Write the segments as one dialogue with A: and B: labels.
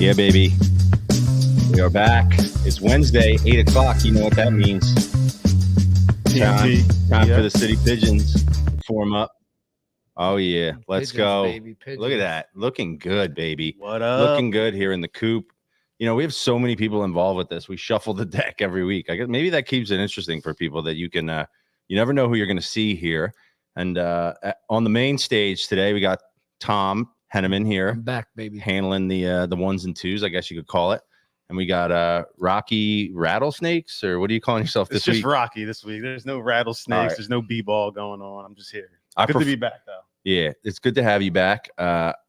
A: Yeah, baby. We are back. It's Wednesday, 8 o'clock. You know what that means. Time for the City Pigeons to form up. Oh, yeah. Let's
B: Pigeons,
A: go.
B: baby,
A: Look at that. Looking good, baby.
C: What up?
A: Looking good here in the coop. You know, we have so many people involved with this. We shuffle the deck every week. I guess maybe that keeps it interesting for people that you can, you never know who you're going to see here. And on the main stage today, we got Tom Henneman here.
B: I'm back, baby.
A: Handling the ones and twos, I guess you could call it. And we got Rocky Rattlesnakes, or what are you calling yourself this week?
C: It's just Rocky this week. There's no rattlesnakes.
A: Right.
C: There's no b-ball going on. I'm just here. Good to be back, though.
A: Yeah, it's good to have you back.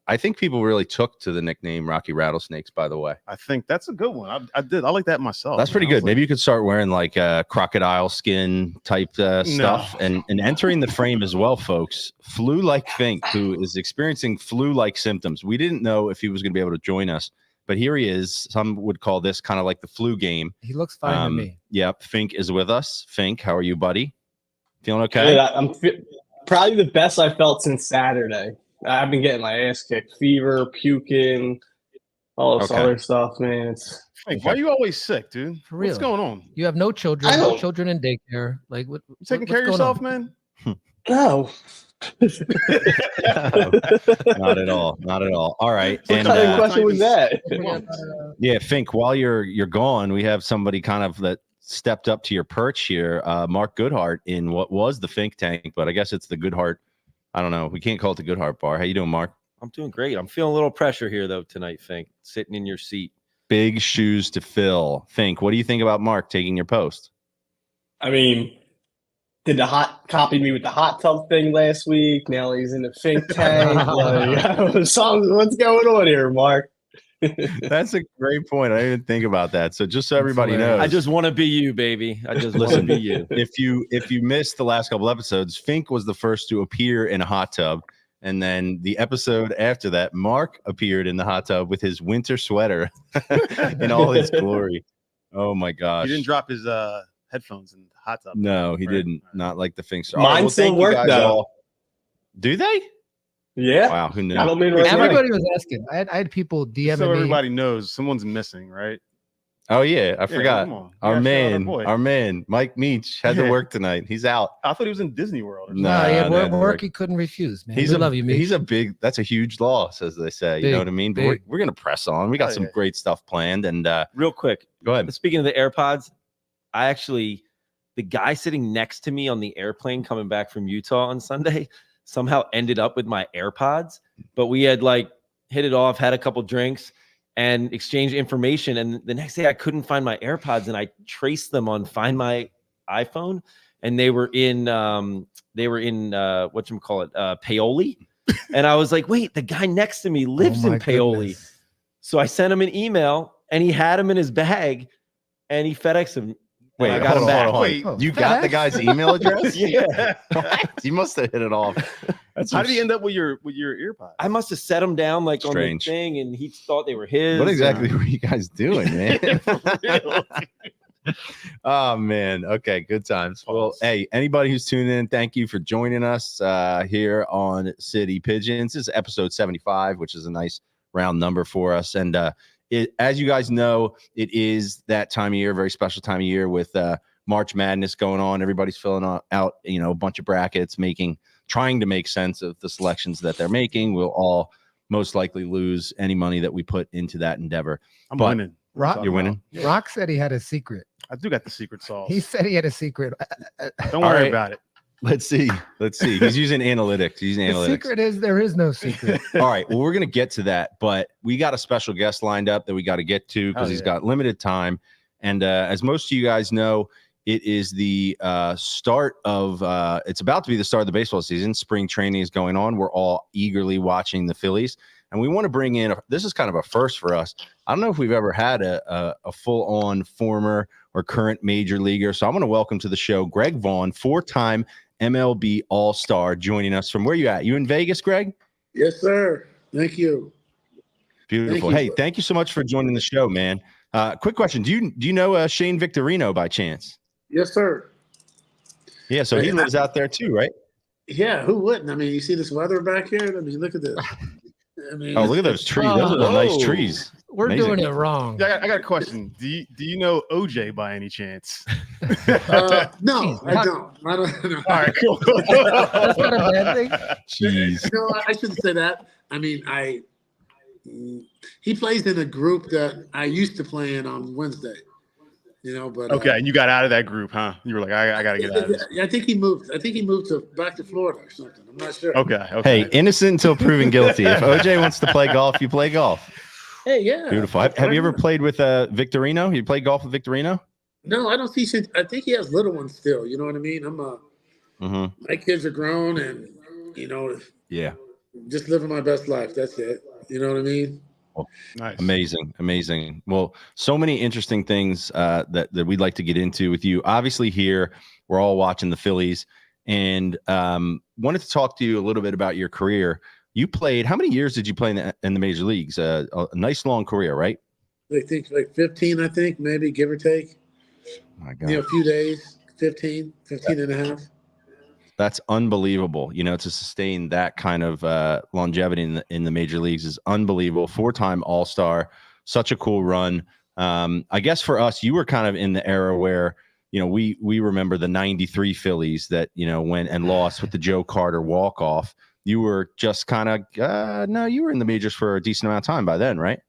A: I think people really took to the nickname Rocky Rattlesnakes, by the way.
C: I think that's a good one. I did. I like that myself.
A: That's pretty good. Maybe you could start wearing like crocodile skin type stuff and entering the frame as well, folks. Flu-like Fink, who is experiencing flu-like symptoms. We didn't know if he was going to be able to join us, but here he is. Some would call this kind of like the flu game.
B: He looks fine to me.
A: Yep, Fink is with us. Fink, how are you, buddy? Feeling okay?
D: Good. I'm probably the best I felt since Saturday. I've been getting my ass kicked, fever, puking, all this other stuff, man.
C: Why are you always sick, dude?
B: For real.
C: What's going on?
B: You have no children, no children in daycare. Like, what?
C: You taking care of yourself, man?
D: No.
A: Not at all. Not at all. All right.
D: What kind of question was that?
A: Yeah, Fink, while you're gone, we have somebody kind of that stepped up to your perch here. Mark Goodhart in what was the Fink tank, but I guess it's the Goodhart. I don't know. We can't call it the Goodhart bar. How you doing, Mark?
E: I'm doing great. I'm feeling a little pressure here, though, tonight, Fink, sitting in your seat.
A: Big shoes to fill. Fink, what do you think about Mark taking your post?
D: I mean, did the copy me with the hot tub thing last week? Now he's in the Fink tank. What's going on here, Mark?
A: That's a great point. I didn't even think about that. So just so everybody knows,
E: I just want to be you, baby. I just want to be you.
A: If you missed the last couple episodes, Fink was the first to appear in a hot tub, and then the episode after that, Mark appeared in the hot tub with his winter sweater in all his glory. Oh my gosh!
C: He didn't drop his headphones in the hot tub.
A: No, he didn't. Not like the Fink.
D: Mine still work though.
A: Do they?
D: Yeah.
A: Wow. Who knew?
B: Everybody was asking. I had people DMing
C: so
B: me.
C: everybody knows someone's missing, right?
A: Oh yeah, I forgot. Our man, Mike Meach had to work tonight. He's out.
C: I thought he was in Disney World.
B: Work he couldn't refuse, man. We love you, Meach.
A: That's a huge loss, as they say. You know what I mean? But we're gonna press on. We got some great stuff planned. And
E: real quick,
A: go ahead.
E: Speaking of the AirPods, the guy sitting next to me on the airplane coming back from Utah on Sunday somehow ended up with my AirPods, but we had hit it off, had a couple drinks and exchanged information. And the next day I couldn't find my AirPods, and I traced them on Find My iPhone, and they were in whatchamacallit, Paoli. And I was like, wait, the guy next to me lives in Paoli. Goodness. So I sent him an email, and he had him in his bag, and he FedExed him.
A: Wait,
E: I got him back.
A: Wait, you got the guy's email address?
E: Yeah.
A: You must have hit it off.
C: How did he end up with your earpods?
E: I must have set him down on the thing, and he thought they were his.
A: What exactly were you guys doing, man? Oh man. Okay, good times. Well, hey, anybody who's tuning in, thank you for joining us here on City Pigeons. This is episode 75, which is a nice round number for us. And as you guys know, it is that time of year, very special time of year with March Madness going on. Everybody's filling out, a bunch of brackets, trying to make sense of the selections that they're making. We'll all most likely lose any money that we put into that endeavor.
C: I'm winning.
A: You're winning?
B: Rock said he had a secret.
C: I do got the secret sauce.
B: He said he had a secret.
C: Don't worry about it.
A: Let's see. He's using analytics. The
B: secret is there is no secret.
A: All right. Well, we're going to get to that, but we got a special guest lined up that we got to get to because he's got limited time. And as most of you guys know, it is the start of it's about to be the start of the baseball season. Spring training is going on. We're all eagerly watching the Phillies. And we want to bring in, this is kind of a first for us. I don't know if we've ever had a full-on former or current major leaguer. So I'm going to welcome to the show Greg Vaughn, 4-time MLB All-Star, joining us from where you at? You in Vegas, Greg?
F: Yes, sir. Thank you.
A: Beautiful. Hey, thank you so much for joining the show, man. Quick question. Do you know Shane Victorino by chance?
F: Yes, sir.
A: Yeah, so he lives out there too, right?
F: Yeah, who wouldn't? I mean, you see this weather back here? I mean, look at this. I mean,
A: Oh, look at those trees. Those are the nice
C: Whoa.
A: trees.
B: We're
A: Amazing.
B: doing it wrong.
C: Yeah, I got a question. Do you know OJ by any chance?
F: no,
B: Jeez,
F: I don't. I don't know.
C: All right, cool.
B: That's not a bad thing.
A: Jeez.
F: No, I shouldn't say that. I mean, he plays in a group that I used to play in on Wednesday. But
C: Okay, and you got out of that group, huh? You were like, I got to get out of this.
F: Yeah, I think he moved. I think he moved back to Florida or something. I'm not sure.
C: Okay.
A: Hey, innocent until proven guilty. If OJ wants to play golf, you play golf.
F: Hey, yeah.
A: Beautiful. Have you ever played with Victorino? You played golf with Victorino?
F: No, I don't see. I think he has little ones still. You know what I mean? My kids are grown, and
A: Yeah.
F: just living my best life. That's it. You know what I mean?
C: Nice.
A: Amazing. Well, so many interesting things that we'd like to get into with you. Obviously, here we're all watching the Phillies, and wanted to talk to you a little bit about your career. You played. How many years did you play in the major leagues? A nice long career, right?
F: I think like 15. I think maybe give or take.
A: My God.
F: A few days. 15 and a half.
A: That's unbelievable. To sustain that kind of longevity in the major leagues is unbelievable. 4-time All-Star, such a cool run. I guess for us, you were kind of in the era where, we remember the 93 Phillies that, went and lost with the Joe Carter walk-off. You were just kind of, no, you were in the majors for a decent amount of time by then, right?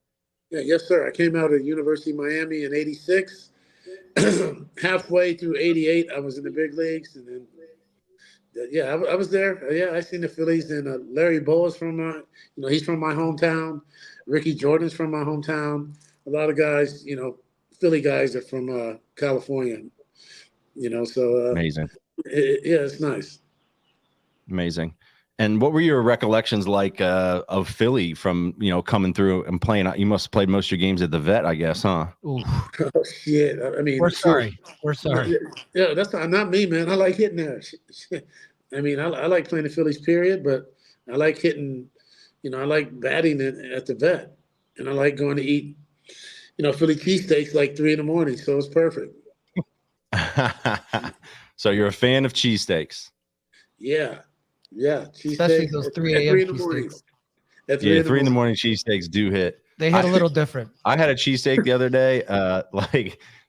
F: Yeah, yes, sir. I came out of University of Miami in 86. Halfway through 88, I was in the big leagues, and then I was there. Yeah, I seen the Phillies, and Larry Bowa's from he's from my hometown. Ricky Jordan's from my hometown. A lot of guys, Philly guys are from California. So
A: Amazing.
F: It's nice.
A: Amazing. And what were your recollections like of Philly from, coming through and playing? You must have played most of your games at the Vet, I guess, huh?
F: Oh, shit. I mean,
B: we're sorry. We're sorry.
F: Yeah, that's not me, man. I like hitting there. I mean, I like playing the Phillies, period, but I like hitting, I like batting at the Vet. And I like going to eat, Philly cheesesteaks like 3 a.m. So it's perfect.
B: So
A: you're a fan of cheesesteaks?
F: Yeah. Yeah,
B: especially those 3 a.m. cheesesteaks.
A: 3 in the morning cheesesteaks do hit.
B: They hit a little different.
A: I had a cheesesteak the other day.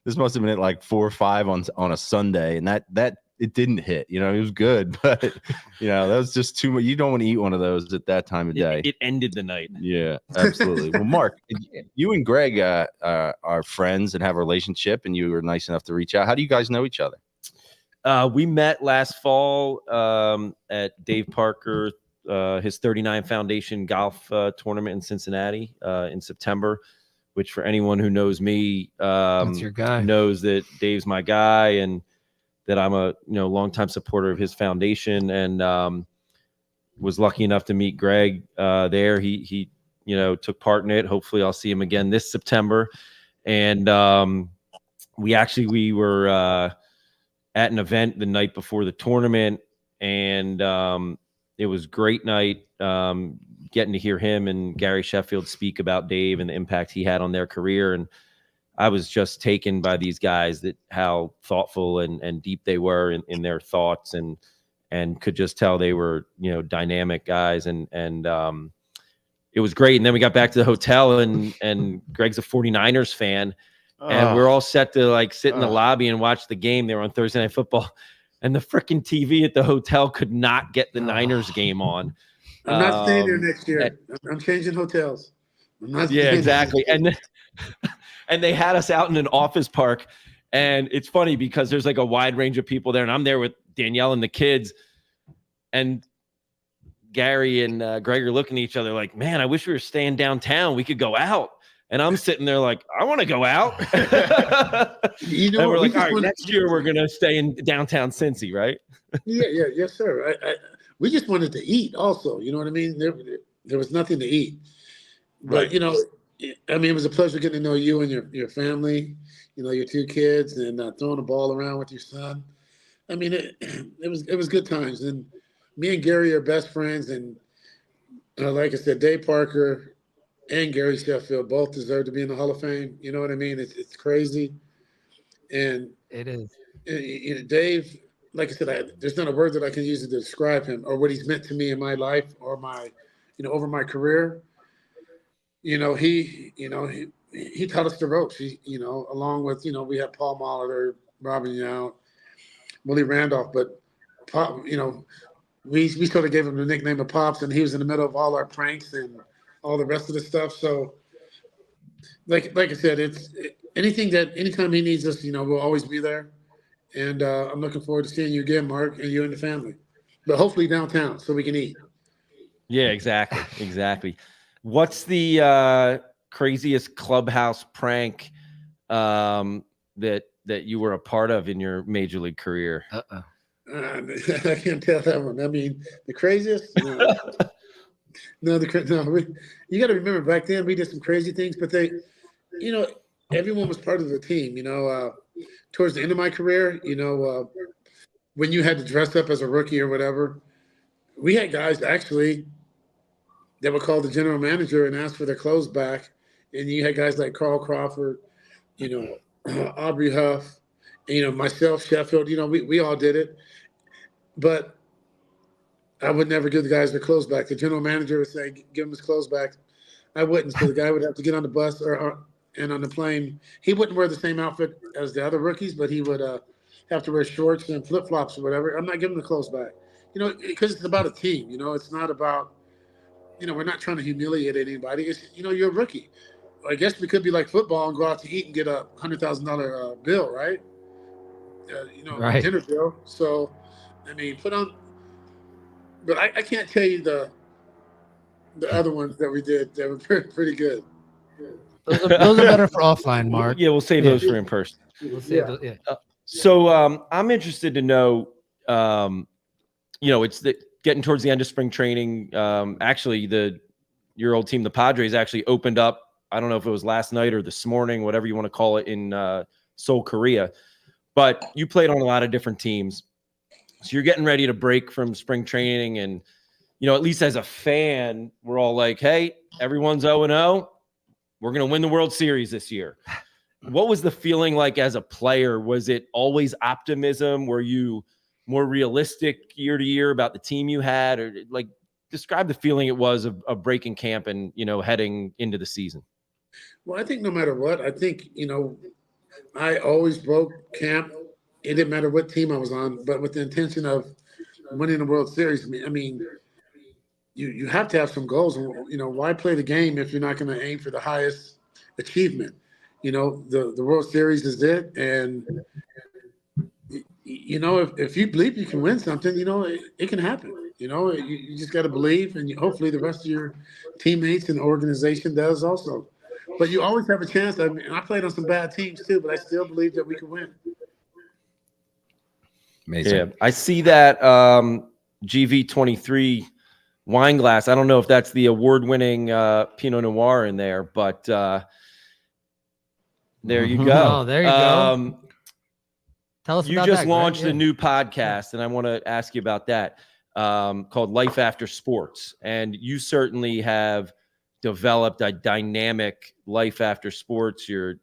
A: This must have been at like 4 or 5 on a Sunday, and that it didn't hit. It was good, but that was just too much. You don't want to eat one of those at that time of day.
E: It ended the night.
A: Yeah, absolutely. Well, Mark, you and Greg are friends and have a relationship, and you were nice enough to reach out. How do you guys know each other?
E: We met last fall at Dave Parker, his 39 Foundation golf tournament in Cincinnati in September, which for anyone who knows me
B: that's your guy.
E: Knows that Dave's my guy and that I'm a longtime supporter of his foundation, and was lucky enough to meet Greg there. He took part in it. Hopefully I'll see him again this September. And we were at an event the night before the tournament, and it was a great night getting to hear him and Gary Sheffield speak about Dave and the impact he had on their career. And I was just taken by these guys, that how thoughtful and deep they were in their thoughts, and could just tell they were dynamic guys, and it was great. And then we got back to the hotel, and Greg's a 49ers fan. And we're all set to sit in the lobby and watch the game. They were on Thursday Night Football, and the freaking TV at the hotel could not get the Niners game on.
F: I'm not staying there next year. I'm changing hotels.
E: Yeah, exactly. And they had us out in an office park, and it's funny because there's a wide range of people there, and I'm there with Danielle and the kids, and Gary and Greg are looking at each other like, man, I wish we were staying downtown. We could go out. And I'm sitting there like, I want to go out. And we're like, all right, next year we're going to stay in downtown Cincy, right?
F: Yes, sir. We just wanted to eat also. You know what I mean? There was nothing to eat. But,
E: right.
F: it was a pleasure getting to know you and your family, your 2 kids, and throwing the ball around with your son. It was good times. And me and Gary are best friends. And like I said, Dave Parker and Gary Sheffield both deserve to be in the Hall of Fame. You know what I mean? It's crazy. And
B: it is.
F: Dave, like I said, there's not a word that I can use to describe him or what he's meant to me in my life or my, over my career. he taught us the ropes. Along with we had Paul Molitor, Robin Yount, Willie Randolph, but Pop, we sort of gave him the nickname of Pops, and he was in the middle of all our pranks and all the rest of the stuff. So, like I said, anytime he needs us, we'll always be there. And I'm looking forward to seeing you again, Mark, and you and the family. But hopefully downtown so we can eat.
E: Yeah, exactly. What's the craziest clubhouse prank that you were a part of in your major league career?
F: I can't tell that one. I mean, the craziest? No. You got to remember back then we did some crazy things, but everyone was part of the team. Towards the end of my career, when you had to dress up as a rookie or whatever, we had guys actually that would call the general manager and ask for their clothes back. And you had guys like Carl Crawford, Aubrey Huff, myself, Sheffield, we all did it. But I would never give the guys their clothes back. The general manager would say, give him his clothes back. I wouldn't. So the guy would have to get on the bus and on the plane. He wouldn't wear the same outfit as the other rookies, but he would have to wear shorts and flip-flops or whatever. I'm not giving the clothes back. Because it's about a team. It's not about, we're not trying to humiliate anybody. It's, you're a rookie. I guess we could be like football and go out to eat and get a $100,000 bill, right?
B: Right.
F: Dinner bill. So, I mean, put on. But I can't tell you the other ones that we did that were pretty good.
B: Those are better for offline, Mark.
E: Yeah, we'll save those for in person.
B: We'll save those, yeah.
E: So I'm interested to know, it's getting towards the end of spring training. Actually, your old team, the Padres, actually opened up. I don't know if it was last night or this morning, whatever you want to call it, in Seoul, Korea. But you played on a lot of different teams. So you're getting ready to break from spring training. And, at least as a fan, we're all like, hey, everyone's 0-0. We're going to win the World Series this year. What was the feeling like as a player? Was it always optimism? Were you more realistic year to year about the team you had? Or describe the feeling it was of breaking camp and, heading into the season.
F: Well, I think no matter what, I think, I always broke camp. It didn't matter what team I was on, but with the intention of winning the World Series. I mean, you have to have some goals. Why play the game if you're not going to aim for the highest achievement? The World Series is it. And, if you believe you can win something, it can happen. You just got to believe, and hopefully the rest of your teammates and organization does also. But you always have a chance. I mean, I played on some bad teams too, but I still believe that we can win.
A: Amazing.
E: Yeah, I see that GV23 wine glass. I don't know if that's the award-winning Pinot Noir in there, but there you go.
B: Oh, there you go. Tell us
E: You
B: about
E: just
B: that,
E: launched
B: Greg.
E: a new podcast, and I want to ask you about that, called Life After Sports. And you certainly have developed a dynamic life after sports. You're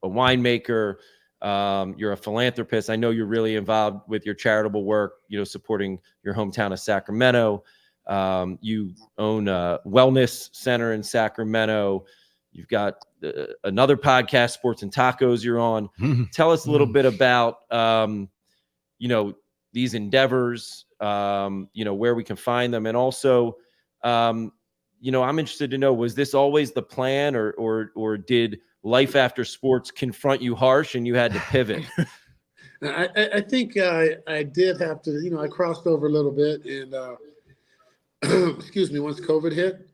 E: a winemaker. You're a philanthropist. I know you're really involved with your charitable work, supporting your hometown of Sacramento. You own a wellness center in Sacramento. You've got another podcast, Sports and Tacos, you're on. Tell us a little bit about, these endeavors, where we can find them. And also, I'm interested to know, was this always the plan, or did life after sports confront you harsh and you had to pivot?
F: I think I did have to, I crossed over a little bit, and excuse me, once COVID hit,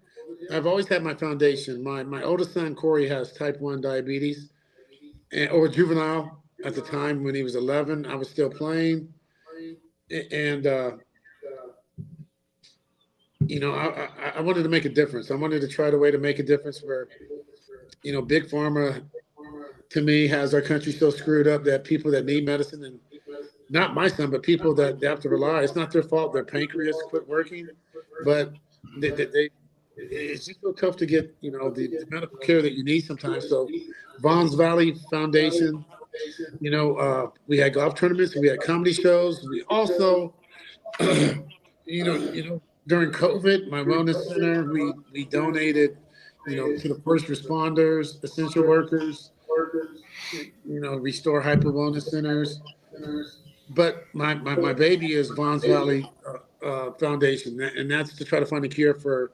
F: I've always had my foundation. My oldest son, Corey, has type 1 diabetes, or juvenile at the time. When he was 11, I was still playing. And, I wanted to make a difference. I wanted to try a way to make a difference where, Big Pharma, to me, has our country so screwed up that people that need medicine, and not my son, but people that they have to rely, it's not their fault. Their pancreas quit working, but it's just so tough to get, the medical care that you need sometimes. So Vaughn's Valley Foundation, we had golf tournaments, we had comedy shows. We also, during COVID, my wellness center, we donated to the first responders, essential workers, restore hyper wellness centers. But my baby is Vaughn's Valley Foundation, and that's to try to find a cure for.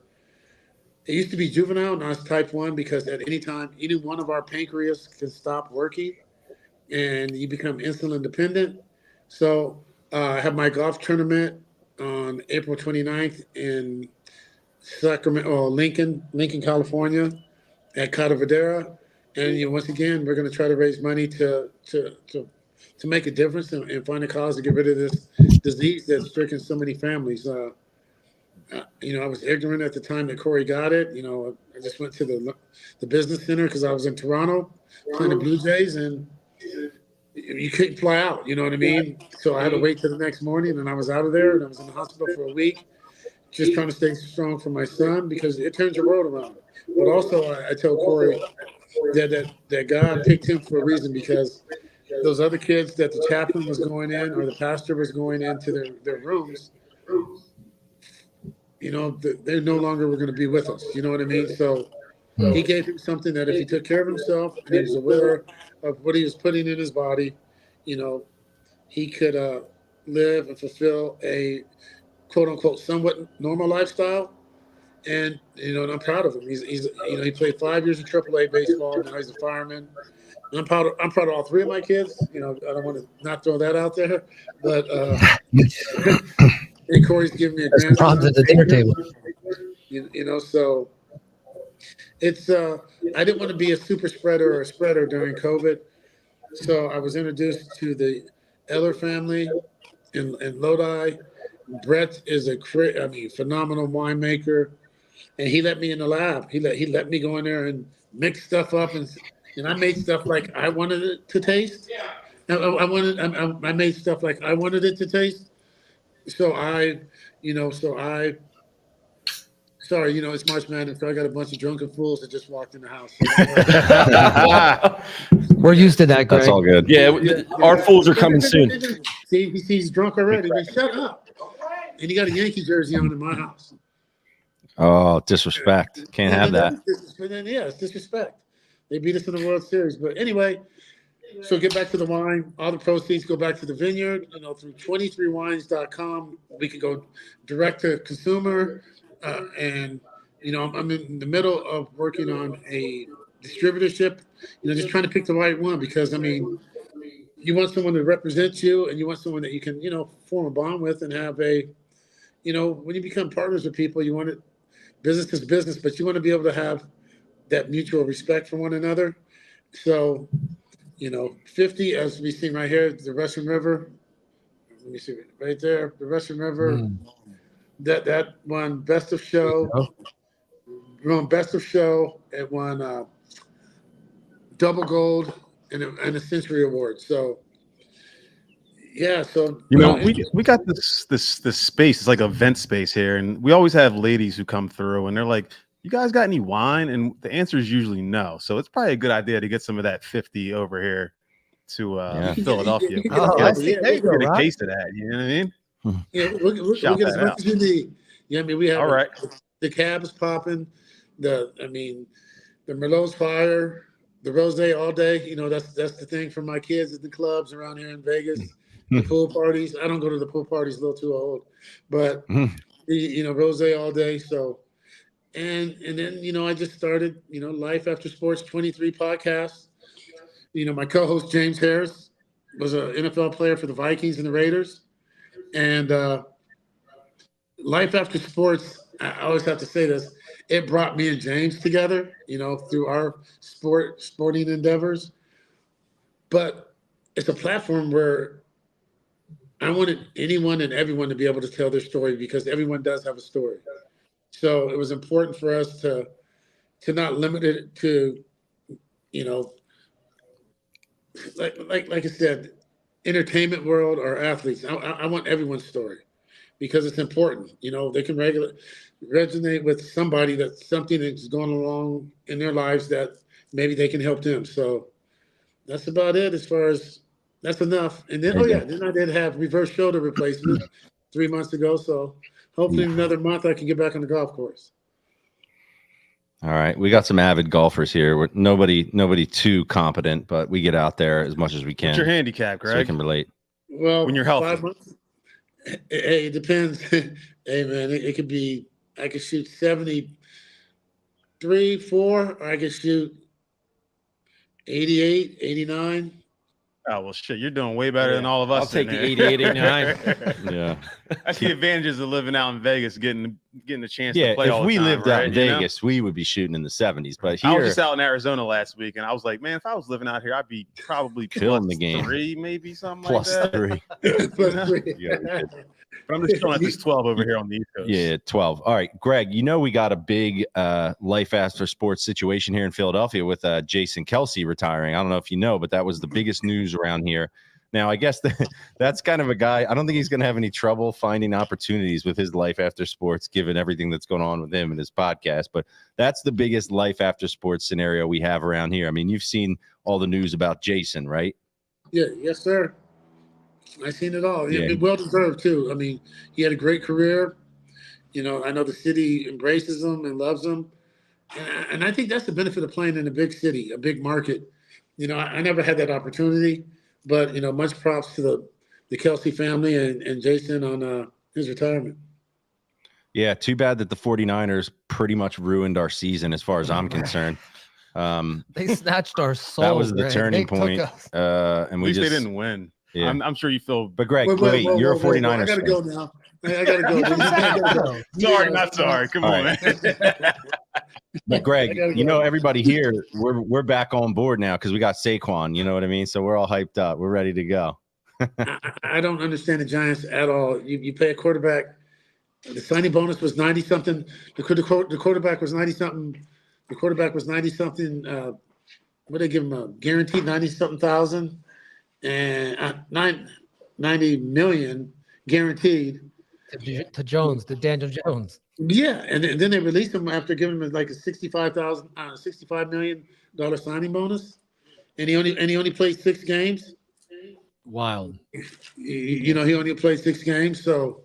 F: It used to be juvenile, now it's type 1, because at any time, any one of our pancreas can stop working and you become insulin dependent. So I have my golf tournament on April 29th in Sacramento, Lincoln, California at Cata Vadera. And once again, we're going to try to raise money to make a difference and find a cause to get rid of this disease that's stricken so many families. I was ignorant at the time that Corey got it. I just went to the business center because I was in Toronto playing the Blue Jays, and you couldn't fly out. You know what I mean? So I had to wait till the next morning, and I was out of there, and I was in the hospital for a week, just trying to stay strong for my son because it turns your world around. But also, I told Corey that God picked him for a reason, because those other kids that the chaplain was going in or the pastor was going into their rooms, they're no longer going to be with us. You know what I mean? So he gave him something that if he took care of himself and he was aware of what he was putting in his body, he could live and fulfill a quote unquote somewhat normal lifestyle. And and I'm proud of him. He's he played 5 years of AAA baseball. Now he's a fireman. And I'm proud of all three of my kids. I don't want to not throw that out there, but and Corey's giving me a grandson
B: at the dinner table.
F: So it's I didn't want to be a super spreader or a spreader during COVID. So I was introduced to the Eller family in Lodi. Brett is a phenomenal winemaker, and he let me in the lab. He let me go in there and mix stuff up, and I made stuff like I wanted it to taste. I made stuff like I wanted it to taste. So sorry, it's March Madness, so I got a bunch of drunken fools that just walked in the house.
B: We're used to that, Greg.
A: That's all good.
E: Yeah, our fools are coming soon.
F: See, he's drunk already. Man, shut up. And he got a Yankee jersey on in my house.
A: Oh, disrespect. Can't have that.
F: It's disrespect. They beat us in the World Series. But anyway, so get back to the wine. All the proceeds go back to the vineyard. Through 23wines.com, we can go direct to consumer. And I'm in the middle of working on a distributorship. Just trying to pick the right one, because you want someone to represent you, and you want someone that you can form a bond with and have a when you become partners with people, you want it. Business is business, but you want to be able to have that mutual respect for one another. So, 50, as we see right here, the Russian River. Let me see right there, the Russian River. That won Best of Show. Won Best of Show. It won double gold and a Century Award. So, yeah. So
C: we got this space. It's like a vent space here, and we always have ladies who come through, and they're like, "You guys got any wine?" And the answer is usually no. So it's probably a good idea to get some of that 50 over here to Philadelphia.
B: There you go,
C: Get a
B: Rob.
C: case of that. You know what I mean?
F: Yeah, we'll
C: Shout
F: get as
C: that
F: much
C: out.
F: as you need. Yeah, we have
C: All right.
F: the cab is popping. The Merlot's fire, the rosé all day. That's the thing for my kids at the clubs around here in Vegas. The pool parties. I don't go to the pool parties, a little too old, but rosé all day. So, and then I just started Life After Sports 23 podcast. My co-host James Harris was an NFL player for the Vikings and the Raiders, and Life After Sports. I always have to say this. It brought me and James together, through our sporting endeavors. But it's a platform where I wanted anyone and everyone to be able to tell their story, because everyone does have a story. So it was important for us to not limit it to, like I said, entertainment world or athletes. I want everyone's story, because it's important. They can resonate with somebody, that's something that's going along in their lives that maybe they can help them. So that's about it as far as that's enough. And then, then I did have reverse shoulder replacement 3 months ago. So hopefully in another month I can get back on the golf course.
A: All right, we got some avid golfers here. Nobody too competent, but we get out there as much as we can.
C: What's your handicap,
A: so we
C: Greg?
A: can relate.
F: Well,
C: When you're healthy.
F: 5 months. Hey, it depends. Hey, man, it could be. I could shoot 73, 4, or I could shoot 88, 89.
C: Oh, well, shit, you're doing way better than all of us.
E: I'll take
C: in
E: the
C: there.
E: 88, 89.
A: Yeah,
C: That's the advantages of living out in Vegas, getting a chance
A: yeah.
C: to play all
A: If
C: the
A: we
C: time,
A: lived out
C: right?
A: in
C: You know?
A: Vegas, we would be shooting in the 70s. But
C: I was
A: here,
C: just out in Arizona last week, and I was like, man, if I was living out here, I'd be probably
A: Killing
C: plus
A: the game.
C: 3, maybe something
A: plus
C: like that.
A: 3.
F: Plus 3.
A: Yeah,
C: But I'm just chilling at this 12 over here on the East Coast.
A: Yeah, 12. All right, Greg, we got a big life after sports situation here in Philadelphia with Jason Kelsey retiring. I don't know if you know, but that was the biggest news around here. Now, I guess that's kind of a guy. I don't think he's going to have any trouble finding opportunities with his life after sports, given everything that's going on with him and his podcast. But that's the biggest life after sports scenario we have around here. I mean, you've seen all the news about Jason, right?
F: Yeah, yes, sir. I've seen it all.
A: Yeah.
F: Well deserved too. I mean, he had a great career. I know the city embraces him and loves him, and I think that's the benefit of playing in a big city, a big market. I never had that opportunity, but much props to the Kelsey family and Jason on his retirement.
A: Yeah, too bad that the 49ers pretty much ruined our season as far as I'm concerned.
B: They snatched our soul.
A: That was the
B: Greg.
A: turning
B: They took
A: point,
B: us.
A: and
C: At
A: we
C: least
A: just
C: they didn't win.
A: Yeah.
C: I'm sure you feel.
A: But Greg, wait, you're a 49ers
F: I gotta
A: fan.
F: go now. I gotta go. I gotta go.
C: Sorry, not sorry. Come
A: All
C: on,
A: right.
C: man.
A: But Greg,
F: I gotta go.
A: everybody here, we're back on board now because we got Saquon. You know what I mean? So we're all hyped up. We're ready to go.
F: I don't understand the Giants at all. You pay a quarterback. The signing bonus was 90 something. The quarterback was 90 something. The quarterback was 90 something. What they give him a guaranteed 90 something thousand, and 90 million guaranteed
B: to Jones, to Daniel Jones.
F: Yeah, and then they released him after giving him like a $65 million signing bonus, and he only played 6 games.
B: Wild.
F: He only played 6 games, so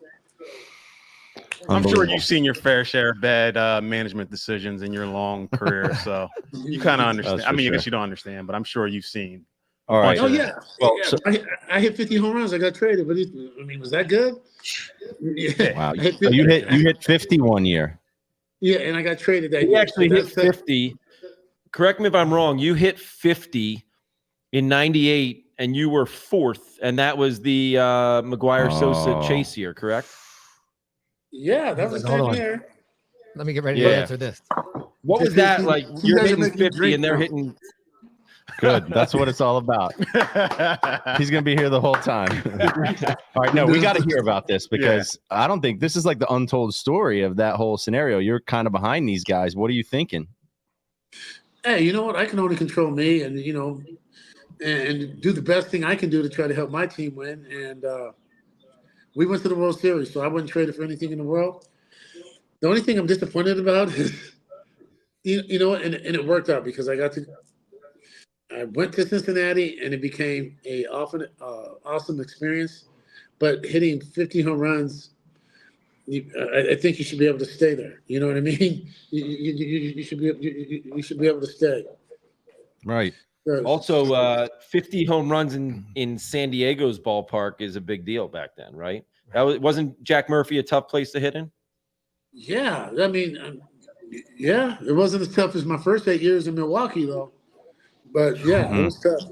C: I'm sure you've seen your fair share of bad management decisions in your long career, so you kind of understand. I mean, I guess you don't understand, but I'm sure you've seen.
A: All right.
F: Oh yeah.
A: Well,
F: Yeah.
A: so-
F: I hit 50 home runs. I got traded, but was that good? Yeah.
A: Wow.
F: I hit
A: So
F: 50.
A: you hit 50 one year.
F: Yeah, and I got traded that
E: You
F: year.
E: actually
F: So
E: hit
F: that's-
E: 50. Correct me if I'm wrong. You hit 50 in 98, and you were 4th, and that was the McGuire Sosa Chase year, correct?
F: Yeah, that was the
B: Hold
F: same
B: on.
F: year.
B: Let me get ready
E: Yeah.
B: to answer this.
E: What was that like?
F: You
E: You're
F: guys are
E: hitting
F: making me
E: 50,
F: drink
E: and they're
F: now.
E: hitting.
A: Good. That's what it's all about. He's going to be here the whole time. All right. No, we got to hear about this because I don't think this is like the untold story of that whole scenario. You're kind of behind these guys. What are you thinking?
F: Hey, you know what? I can only control me, and and do the best thing I can do to try to help my team win. And we went to the World Series, so I wouldn't trade it for anything in the world. The only thing I'm disappointed about is, and it worked out because I went to Cincinnati, and it became a awesome experience. But hitting 50 home runs, I think you should be able to stay there. You know what I mean? You should be able to stay.
A: Right.
E: Also, 50 home runs in San Diego's ballpark is a big deal back then, right? Wasn't Jack Murphy a tough place to hit in?
F: Yeah, I mean, it wasn't as tough as my first 8 years in Milwaukee, though. But yeah, it was tough.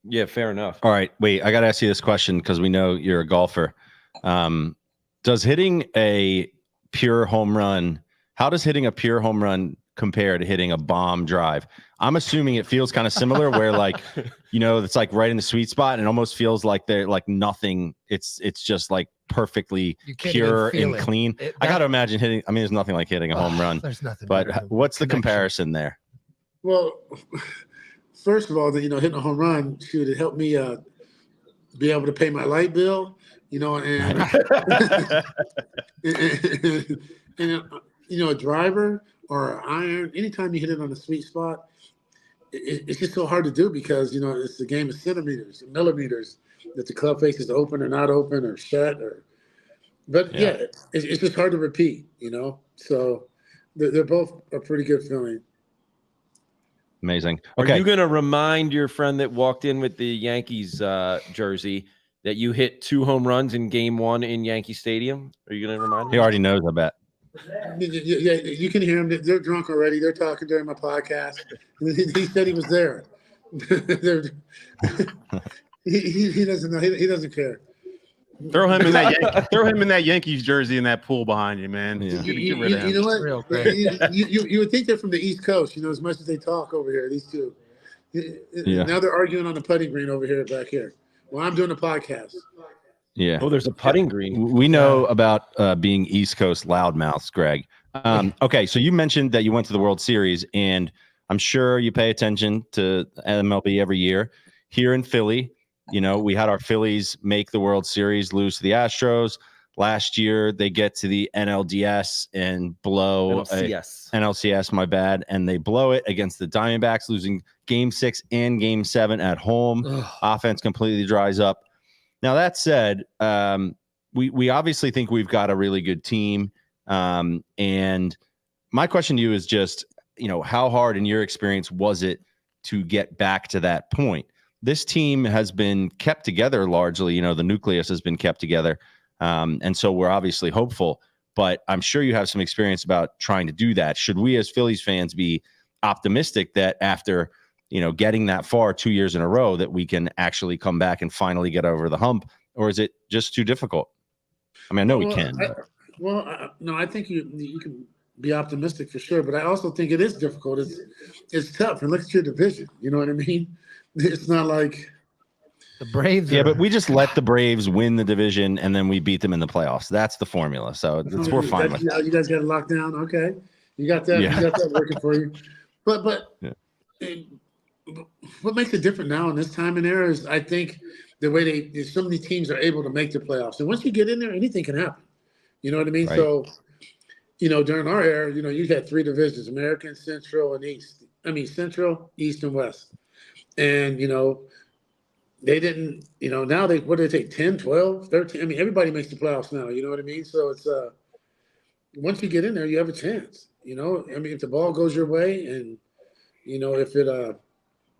E: Yeah, fair enough.
A: All right. Wait, I got to ask you this question because we know you're a golfer. Does hitting a pure home run, how does hitting a pure home run compare to hitting a bomb drive? I'm assuming it feels kind of similar where it's like right in the sweet spot and it almost feels like they're like nothing. It's just like perfectly pure and clean. I got to imagine hitting. I mean, there's nothing like hitting a home run.
B: There's nothing.
A: But what's the comparison there?
F: Well, first of all, hitting a home run, it helped me be able to pay my light bill, and a driver or an iron. Anytime you hit it on a sweet spot, it's just so hard to do because it's a game of centimeters, and millimeters that the club face is open or not open or shut it's just hard to repeat. So they're both a pretty good feeling.
A: Amazing.
E: Are
A: Okay.
E: you going to remind your friend that walked in with the Yankees jersey that you hit 2 home runs in Game 1 in Yankee Stadium? Are you going to remind him?
A: He already knows, I bet.
F: Yeah, you can hear them. They're drunk already. They're talking during my podcast. He said he was there. He doesn't know. He doesn't care.
C: Throw him in that Yankees jersey in that pool behind you, man.
A: Yeah.
F: You know what?
B: Real great.
F: You would think they're from the East Coast, as much as they talk over here, these two.
A: Yeah.
F: Now they're arguing on the putting green over here, back here. Well, I'm doing a podcast.
A: Yeah.
E: Oh, there's a putting green.
A: We know about being East Coast loudmouths, Greg. Okay, so you mentioned that you went to the World Series, and I'm sure you pay attention to MLB every year. Here in Philly, we had our Phillies make the World Series, lose to the Astros. Last year, they get to the NLDS and blow NLCS, my bad, and they blow it against the Diamondbacks, losing Game 6 and Game 7 at home. Offense completely dries up. Now, that said, we obviously think we've got a really good team. And my question to you is just, how hard in your experience was it to get back to that point? This team has been kept together largely, the nucleus has been kept together. And so we're obviously hopeful, but I'm sure you have some experience about trying to do that. Should we as Phillies fans be optimistic that after, getting that far 2 years in a row that we can actually come back and finally get over the hump, or is it just too difficult? I mean, I know we can.
F: No, I think you can be optimistic for sure, but I also think it is difficult. It's tough. And look at your division. You know what I mean? It's not like
B: the Braves.
A: Yeah, but we just let the Braves win the division and then we beat them in the playoffs. That's the formula. So we're fine with that.
F: You guys got it locked down. Okay. You got that. Yeah. You got that working for you. But what makes it different now in this time and era is I think the way so many teams are able to make the playoffs. And once you get in there, anything can happen. You know what I mean?
A: Right.
F: So, during our era, you had 3 divisions, American, Central, and East. Central, East, and West. And, they didn't, now what do they take, 10, 12, 13? Everybody makes the playoffs now, you know what I mean? So it's, once you get in there, you have a chance, if the ball goes your way and, if it,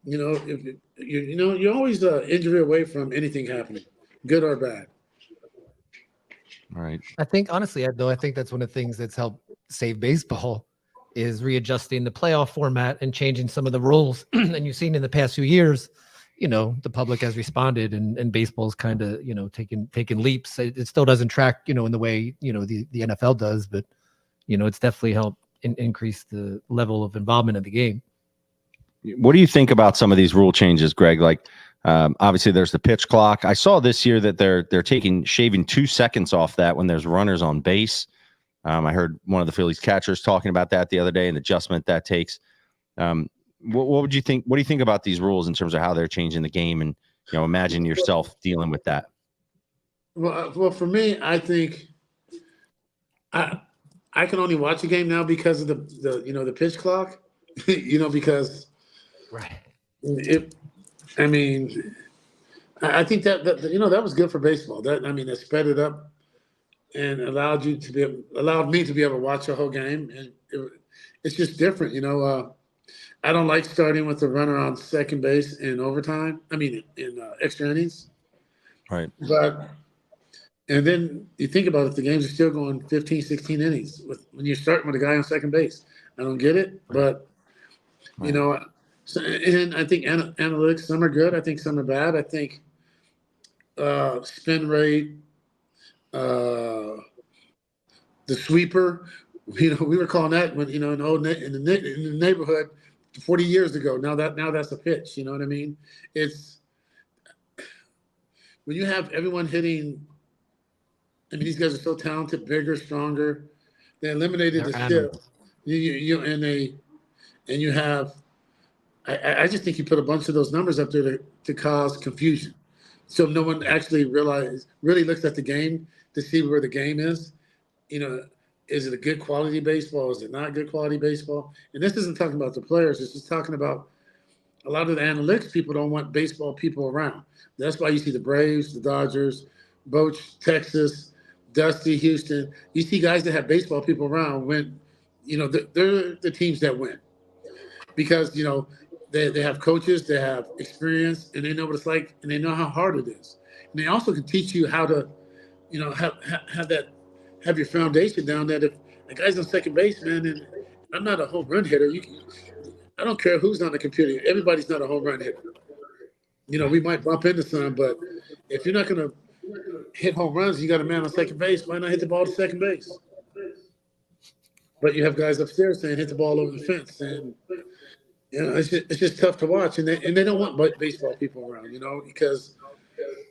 F: you're always injury away from anything happening, good or bad.
A: Right.
B: I think, honestly, I think that's one of the things that's helped save baseball is readjusting the playoff format and changing some of the rules. And you've seen in the past few years, the public has responded and baseball's kind of, taking leaps. It still doesn't track, in the way, the NFL does, but, it's definitely helped increase the level of involvement in the game.
A: What do you think about some of these rule changes, Greg? Like, obviously there's the pitch clock. I saw this year that they're shaving 2 seconds off that when there's runners on base. I heard one of the Phillies catchers talking about that the other day, an adjustment that takes. What would you think? What do you think about these rules in terms of how they're changing the game? And imagine yourself dealing with that.
F: Well, for me, I think I can only watch a game now because of the pitch clock. Because
B: right.
F: I think that was good for baseball. That sped it up and allowed me to be able to watch the whole game. And it's just different, I don't like starting with the runner on second base in overtime. In extra innings.
A: Right.
F: And then you think about it, the games are still going 15, 16 innings when you're starting with a guy on second base. I don't get it, but so, and I think analytics, some are good. I think some are bad. I think spin rate, the sweeper, we were calling that when, in the neighborhood 40 years ago. Now that's a pitch. You know what I mean? It's when you have everyone hitting. These guys are so talented, bigger, stronger. They eliminated the shift. You have. I just think you put a bunch of those numbers up there to cause confusion, so no one actually really looks at the game to see where the game is. Is it a good quality baseball? Is it not good quality baseball? And this isn't talking about the players. It's just talking about a lot of the analytics people don't want baseball people around. That's why you see the Braves, the Dodgers, Boch, Texas, Dusty, Houston. You see guys that have baseball people around win they're the teams that win because they have coaches, they have experience, and they know what it's like, and they know how hard it is. And they also can teach you how to, have your foundation down. That if a guy's on second base, man, and I'm not a home run hitter, I don't care who's on the computer. Everybody's not a home run hitter. We might bump into some, but if you're not going to hit home runs, you got a man on second base. Why not hit the ball to second base? But you have guys upstairs saying hit the ball over the fence, and it's just tough to watch. And they don't want baseball people around, because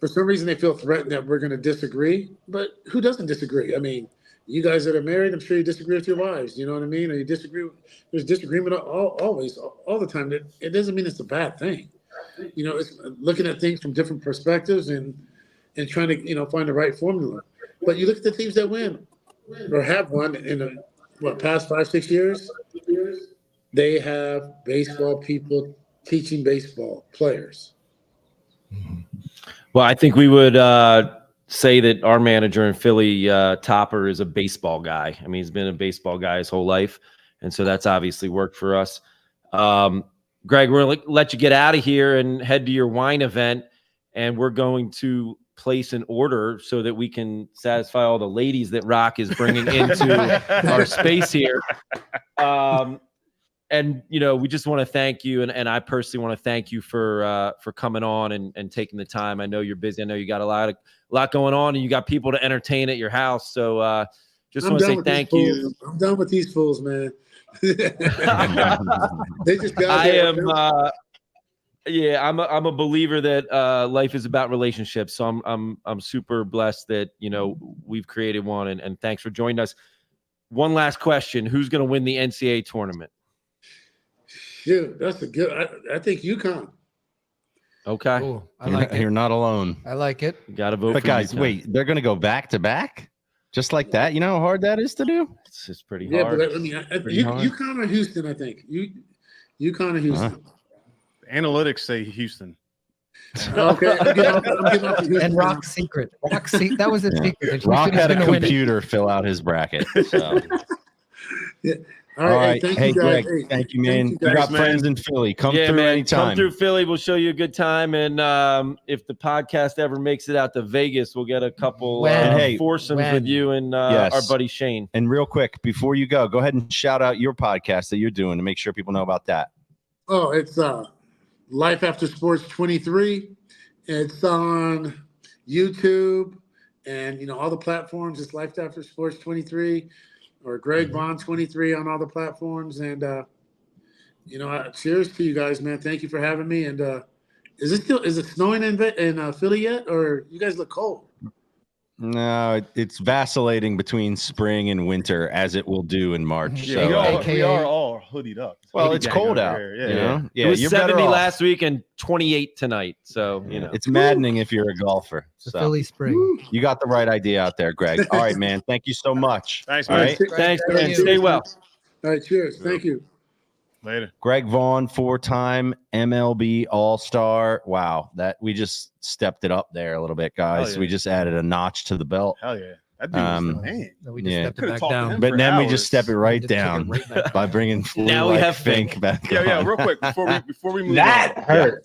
F: for some reason they feel threatened that we're going to disagree. But who doesn't disagree? I mean, you guys that are married, I'm sure you disagree with your wives. You know what I mean? Or you disagree. There's disagreement always, all the time. It doesn't mean it's a bad thing. It's looking at things from different perspectives and trying to find the right formula. But you look at the teams that win or have won in the past 5-6 years. They have baseball people teaching baseball players.
E: Well, I think we would say that our manager in Philly, Topper, is a baseball guy. I mean, he's been a baseball guy his whole life, and so that's obviously worked for us. Greg, we're going to let you get out of here and head to your wine event, and we're going to place an order so that we can satisfy all the ladies that Rock is bringing into our space here. And we just want to thank you, and I personally want to thank you for coming on and taking the time. I know you're busy. I know you got a lot going on, and you got people to entertain at your house. So just want to say thank you.
F: I'm done with these fools, man. They just got
E: I'm a believer that life is about relationships. So I'm super blessed that we've created one, and thanks for joining us. One last question: who's going to win the NCAA tournament?
F: Shoot, that's a good. I think UConn.
E: Okay,
B: Cool. I like it.
A: You're not alone.
B: I like it.
E: You got to vote.
A: But
E: for
A: guys,
E: UConn.
A: wait, they're going to go back to back, just like that. You know how hard that is to do.
E: It's just pretty
F: Yeah,
E: hard.
F: but UConn or Houston, I think. UConn or Houston.
C: Analytics say Houston.
F: Okay, I'm getting off of Houston.
B: And Rock's secret. That was his secret.
A: Rock had a
B: Gonna win it.
A: computer fill out his bracket. So.
F: Yeah.
A: All right.
F: Thank
A: Hey,
F: you guys.
A: Greg, thank you, man. You
F: guys,
A: got
C: man.
A: friends in Philly. Come through
E: man.
A: anytime.
E: Come through Philly. We'll show you a good time. And if the podcast ever makes it out to Vegas, we'll get a couple foursomes with you and
A: Yes.
E: our buddy Shane.
A: And real quick, before you go ahead and shout out your podcast that you're doing to make sure people know about that.
F: Oh, it's Life After Sports 23. It's on YouTube and all the platforms. It's Life After Sports 23 or Greg Vaughn 23 on all the platforms. And cheers to you guys, man. Thank you for having me. And is it snowing in Philly yet, or you guys look cold?
A: No, it's vacillating between spring and winter, as it will do in March.
C: Yeah,
A: So,
C: we are all hoodied up.
A: well,
C: Hoodie
A: it's
C: gang
A: cold
C: over
A: out.
C: here.
A: Yeah.
E: It was
A: you're
E: 70
A: better off.
E: last week and 28 tonight. So,
A: It's maddening if you're a golfer.
B: The
A: So
B: Philly spring.
A: you got the right idea out there, Greg. All right, man. Thank you so much.
C: Thanks,
A: All
C: man.
A: right.
E: thanks,
B: Thank
E: man.
B: you.
E: Stay well.
F: All right, cheers. Thank you.
C: Later.
A: Greg Vaughn, 4-time MLB All-Star. Wow, that we just stepped it up there a little bit, guys.
C: Hell yeah.
A: We just added a notch to the belt.
C: Hell yeah. That dude was the man.
B: No, we just
A: Yeah.
B: stepped it
C: Could've
B: back
C: talked to
B: down.
C: him.
A: But
C: For
A: then we
C: hours.
A: just step it right
B: Just took it
A: down
B: right back
A: by bringing Flu
E: Now we
A: like
E: have
A: Fink
E: Fink.
A: back
C: Yeah,
A: on.
C: real quick before we move
D: That
C: on.
D: hurt.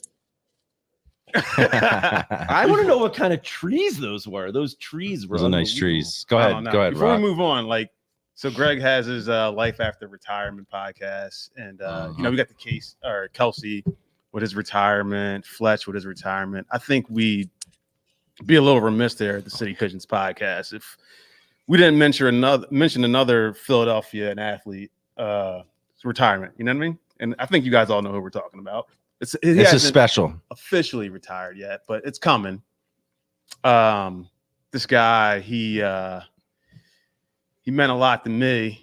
E: I want to know what kind of trees those were. Those trees were
A: Those are nice
E: unbelievable.
A: trees. Go
C: I
A: ahead.
C: don't know.
A: Go ahead,
C: Before
A: Rock.
C: we move on, so Greg has his Life After Retirement podcast, and we got the case or Kelsey with his retirement, Fletch with his retirement. I think we'd be a little remiss there at the City Pigeons podcast if we didn't mention another Philadelphia athlete retirement. You know what I mean? And I think you guys all know who we're talking about. He
A: This is
C: hasn't
A: special.
C: officially retired yet, but it's coming. This guy, he meant a lot to me.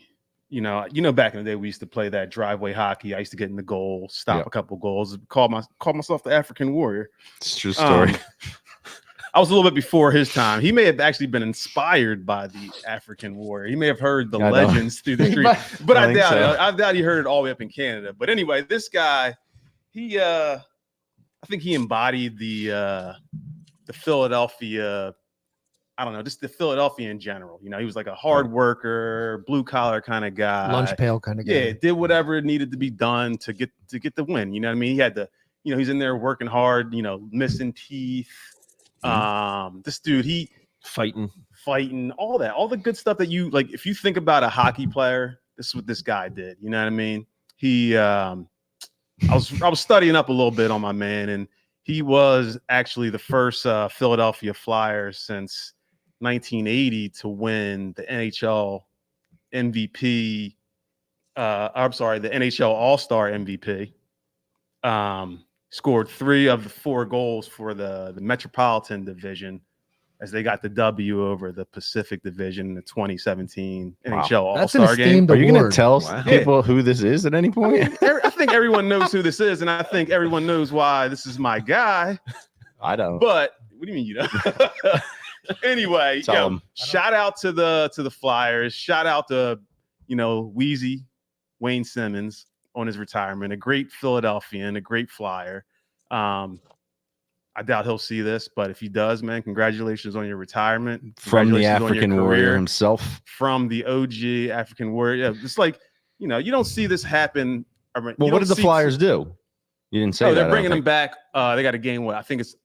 C: Back in the day, we used to play that driveway hockey. I used to get in the goal, stop
A: Yep.
C: a couple goals, call myself the African Warrior.
A: It's a true story.
C: I was a little bit before his time. He may have actually been inspired by the African Warrior. He may have heard the
A: I know.
C: legends through the street, but I
A: think
C: doubt
A: so.
C: it. I doubt he heard it all the way up in Canada. But anyway, this guy, I think he embodied the Philadelphia I don't know, just the Philadelphia in general. You know, he was like a hard worker, blue collar kind of guy,
B: Lunch pail kind of guy.
C: Yeah, did whatever needed to be done to get the win. You know what I mean? He had to, you know, he's in there working hard. You know, missing teeth. This dude, he
E: fighting,
C: all the good stuff that you like. If you think about a hockey player, this is what this guy did. You know what I mean? He, I was studying up a little bit on my man, and he was actually the first Philadelphia Flyers since 1980 to win the NHL MVP. I'm sorry, the NHL All-Star MVP. Scored 3 of the 4 goals for the Metropolitan Division as they got the W over the Pacific Division in the 2017 NHL All-Star game.
A: Are you going to tell
E: Wow.
A: people who this is at any point?
C: I think everyone knows who this is, and I think everyone knows why this is my guy.
A: I don't.
C: But what do you mean you know? Anyway, shout out to the Flyers. Shout out to, you know, Wheezy Wayne Simmons on his retirement. A great Philadelphian, a great Flyer. I doubt he'll see this, but if he does, man, congratulations on your retirement.
A: From the African warrior himself.
C: From the OG African warrior. Yeah, it's like, you know, you don't see this happen.
A: Well, what did the Flyers do? You didn't say that.
C: They're bringing him back. They got a game, I think it's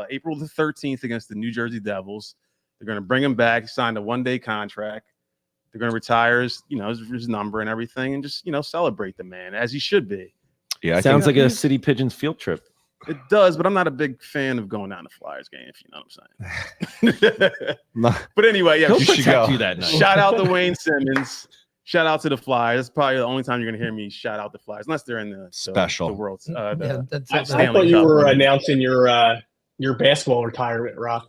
C: April the 13th against the New Jersey Devils. They're going to bring him back. He signed a 1-day contract. They're going to retire his, you know, his number and everything, and just, you know, celebrate the man as he should be.
E: Yeah, sounds like a City Pigeons field trip.
C: It does, but I'm not a big fan of going down to Flyers game, if you know what I'm saying. But anyway, yeah,
E: He'll protect you that night.
C: Shout out to Wayne Simmons. Shout out to the Flyers. That's probably the only time you're going to hear me shout out the Flyers, unless they're in the
A: special
C: the World.
D: I thought you were announcing your basketball retirement, Rock.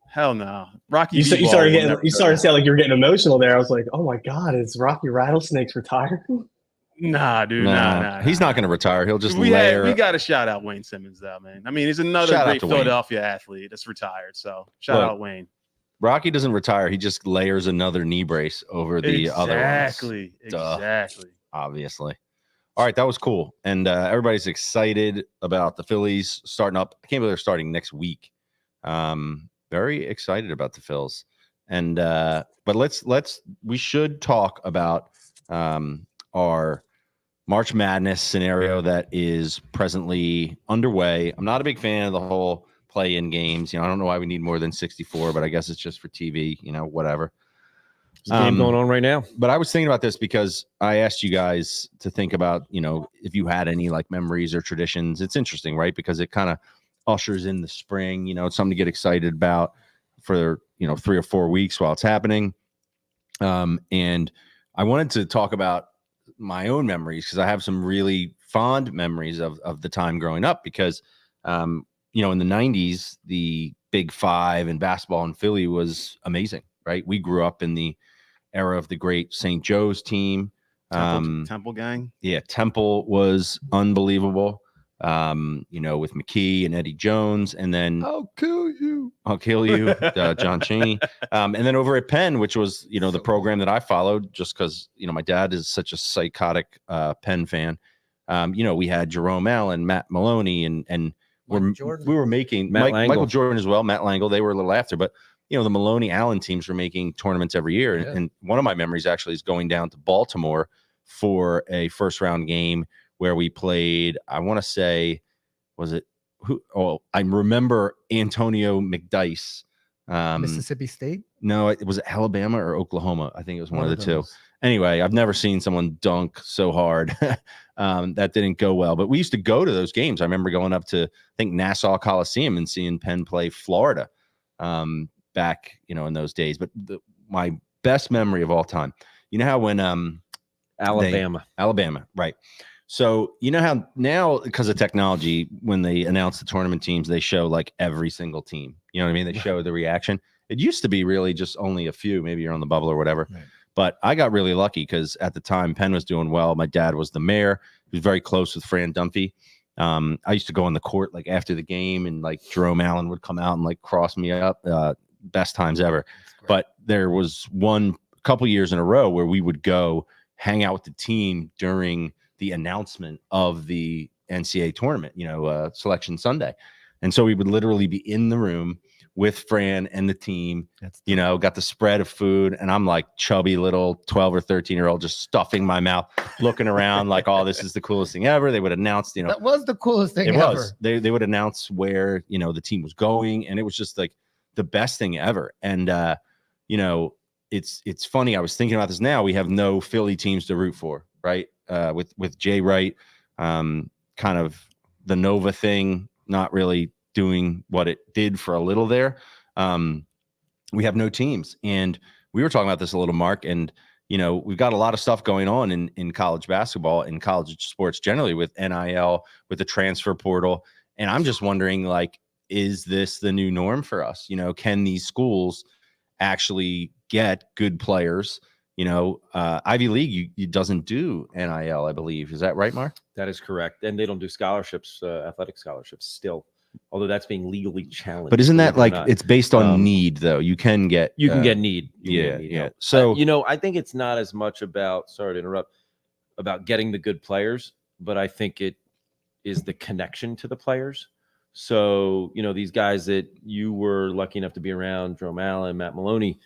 C: Hell no, Rocky.
D: You started to sound like you're getting emotional there. I was like, oh my god, is Rocky Rattlesnakes retiring?
C: Nah, dude, nah.
A: He's not going to retire. He'll just
C: we got to shout out Wayne Simmons, though, man. I mean, he's another great Philadelphia athlete that's retired. So shout out Wayne.
A: Rocky doesn't retire. He just layers another knee brace over the other ones.
C: Exactly.
A: Obviously. All right, that was cool. And everybody's excited about the Phillies starting up. I can't believe they're starting next week. Very excited about the Phils. And but we should talk about our March Madness scenario that is presently underway. I'm not a big fan of the whole play-in games. You know, I don't know why we need more than 64, but I guess it's just for TV, you know, whatever.
E: There's a game going on right now.
A: But I was thinking about this because I asked you guys to think about, you know, if you had any like memories or traditions. It's interesting, right? Because it kind of ushers in the spring, you know, it's something to get excited about for, you know, 3 or 4 weeks while it's happening. And I wanted to talk about my own memories because I have some really fond memories of the time growing up because, you know, in the 90s, the Big Five in basketball in Philly was amazing, right? We grew up in the era of the great St. Joe's team.
C: Temple gang.
A: Yeah, Temple was unbelievable. You know, with McKee and Eddie Jones, and then
B: I'll kill you,
A: John Chaney. And then over at Penn, which was, you know, the program that I followed just because, you know, my dad is such a psychotic Penn fan. You know, we had Jerome Allen, Matt Maloney, and we were making Michael Jordan as well, Matt Langle. They were a little after, but you know, the Maloney Allen teams were making tournaments every year. Yeah. And one of my memories actually is going down to Baltimore for a first round game where we played, I want to say, was it who? Oh, I remember Antonio McDyess.
B: Mississippi State?
A: No, it was Alabama or Oklahoma. I think it was one of the two. Anyway, I've never seen someone dunk so hard. That didn't go well. But we used to go to those games. I remember going up to, I think, Nassau Coliseum and seeing Penn play Florida back, you know, in those days. But my best memory of all time, you know how when
E: Alabama,
A: right? So you know how now, because of technology, when they announce the tournament teams, they show like every single team. You know what I mean? They show the reaction. It used to be really just only a few. Maybe you're on the bubble or whatever. Right. But I got really lucky because at the time Penn was doing well. My dad was the mayor. He was very close with Fran Dunphy. I used to go on the court like after the game, and like Jerome Allen would come out and like cross me up. Best times ever. But there was one couple years in a row where we would go hang out with the team during the announcement of the NCAA tournament, you know, Selection Sunday. And so we would literally be in the room with Fran and the team, got the spread of food. And I'm like chubby little 12 or 13-year-old, just stuffing my mouth, looking around like, oh, this is the coolest thing ever. They would announce,
B: that was the coolest thing
A: it
B: ever.
A: Was. They would announce where, the team was going. And it was just like the best thing ever. And, it's funny. I was thinking about this now. We have no Philly teams to root for, right? With Jay Wright, kind of the Nova thing, not really doing what it did for a little there. We have no teams. And we were talking about this a little, Mark, and, we've got a lot of stuff going on in college basketball and college sports generally with NIL, with the transfer portal. And I'm just wondering, like, is this the new norm for us? Can these schools actually get good players? Ivy League you doesn't do NIL, I believe. Is that right, Mark?
E: That is correct. And they don't do scholarships, athletic scholarships still, although that's being legally challenged.
A: But isn't that like it's based on need though? You can get
E: need.
A: Yeah. So
E: I think it's not as much about, sorry to interrupt, about getting the good players, but I think it is the connection to the players. So, these guys that you were lucky enough to be around, Jerome Allen, Matt Maloney,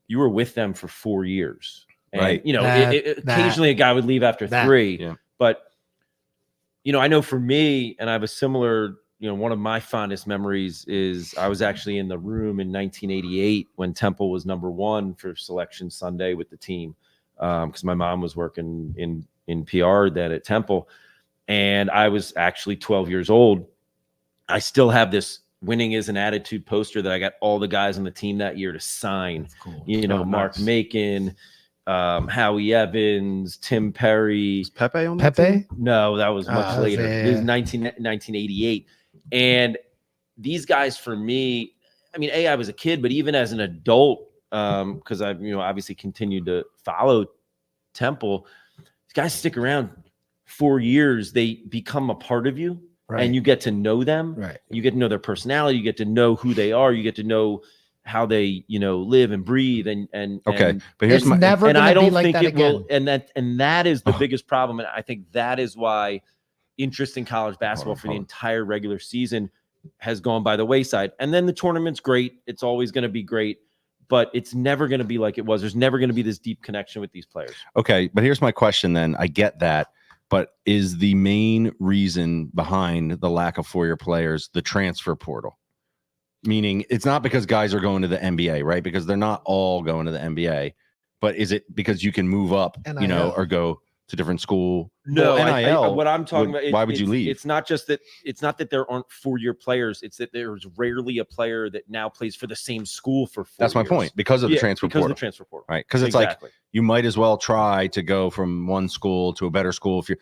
E: you were with them for 4 years. And,
A: right.
E: Occasionally a guy would leave after 3.
A: Yeah.
E: But, I know for me, and I have a similar, one of my fondest memories is I was actually in the room in 1988 when Temple was #1 for Selection Sunday with the team, because my mom was working in PR then at Temple. And I was actually 12 years old. I still have this winning is an attitude poster that I got all the guys on the team that year to sign.
B: That's cool.
E: Mark Macon, Howie Evans, Tim Perry.
C: Was Pepe on that
B: Pepe?
C: team?
E: No, that was much later.
B: Yeah.
E: It was 1988. And these guys for me, I was a kid, but even as an adult, because I've, obviously continued to follow Temple, these guys stick around 4 years. They become a part of you. Right. And you get to know them.
B: Right.
E: You get to know their personality. You get to know who they are. You get to know how they, live and breathe. And
A: okay, but here's
B: my never. And I don't think it will.
E: And that is the biggest problem. And I think that is why interest in college basketball for the entire regular season has gone by the wayside. And then the tournament's great. It's always going to be great, but it's never going to be like it was. There's never going to be this deep connection with these players.
A: Okay, but here's my question. Then I get that. But is the main reason behind the lack of 4-year players the transfer portal? Meaning it's not because guys are going to the NBA, right? Because they're not all going to the NBA. But is it because you can move up, or go to different school?
E: No,
A: NIL.
E: What I'm talking about.
A: Why would you leave?
E: It's not just that. It's not that there aren't 4-year players. It's that there's rarely a player that now plays for the same school for 4 years.
A: That's my point. Because of the transfer portal.
E: Because of the transfer portal.
A: Right. Because it's like you might as well try to go from one school to a better school. If you're,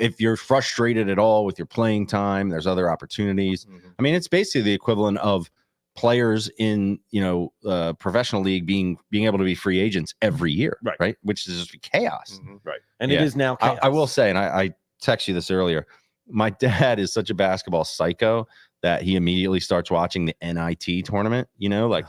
A: if you're frustrated at all with your playing time, there's other opportunities. Mm-hmm. It's basically the equivalent of players in professional league being able to be free agents every year, right? Which is just chaos,
E: right? And it is now chaos.
A: I will say, and I texted you this earlier, my dad is such a basketball psycho that he immediately starts watching the NIT tournament,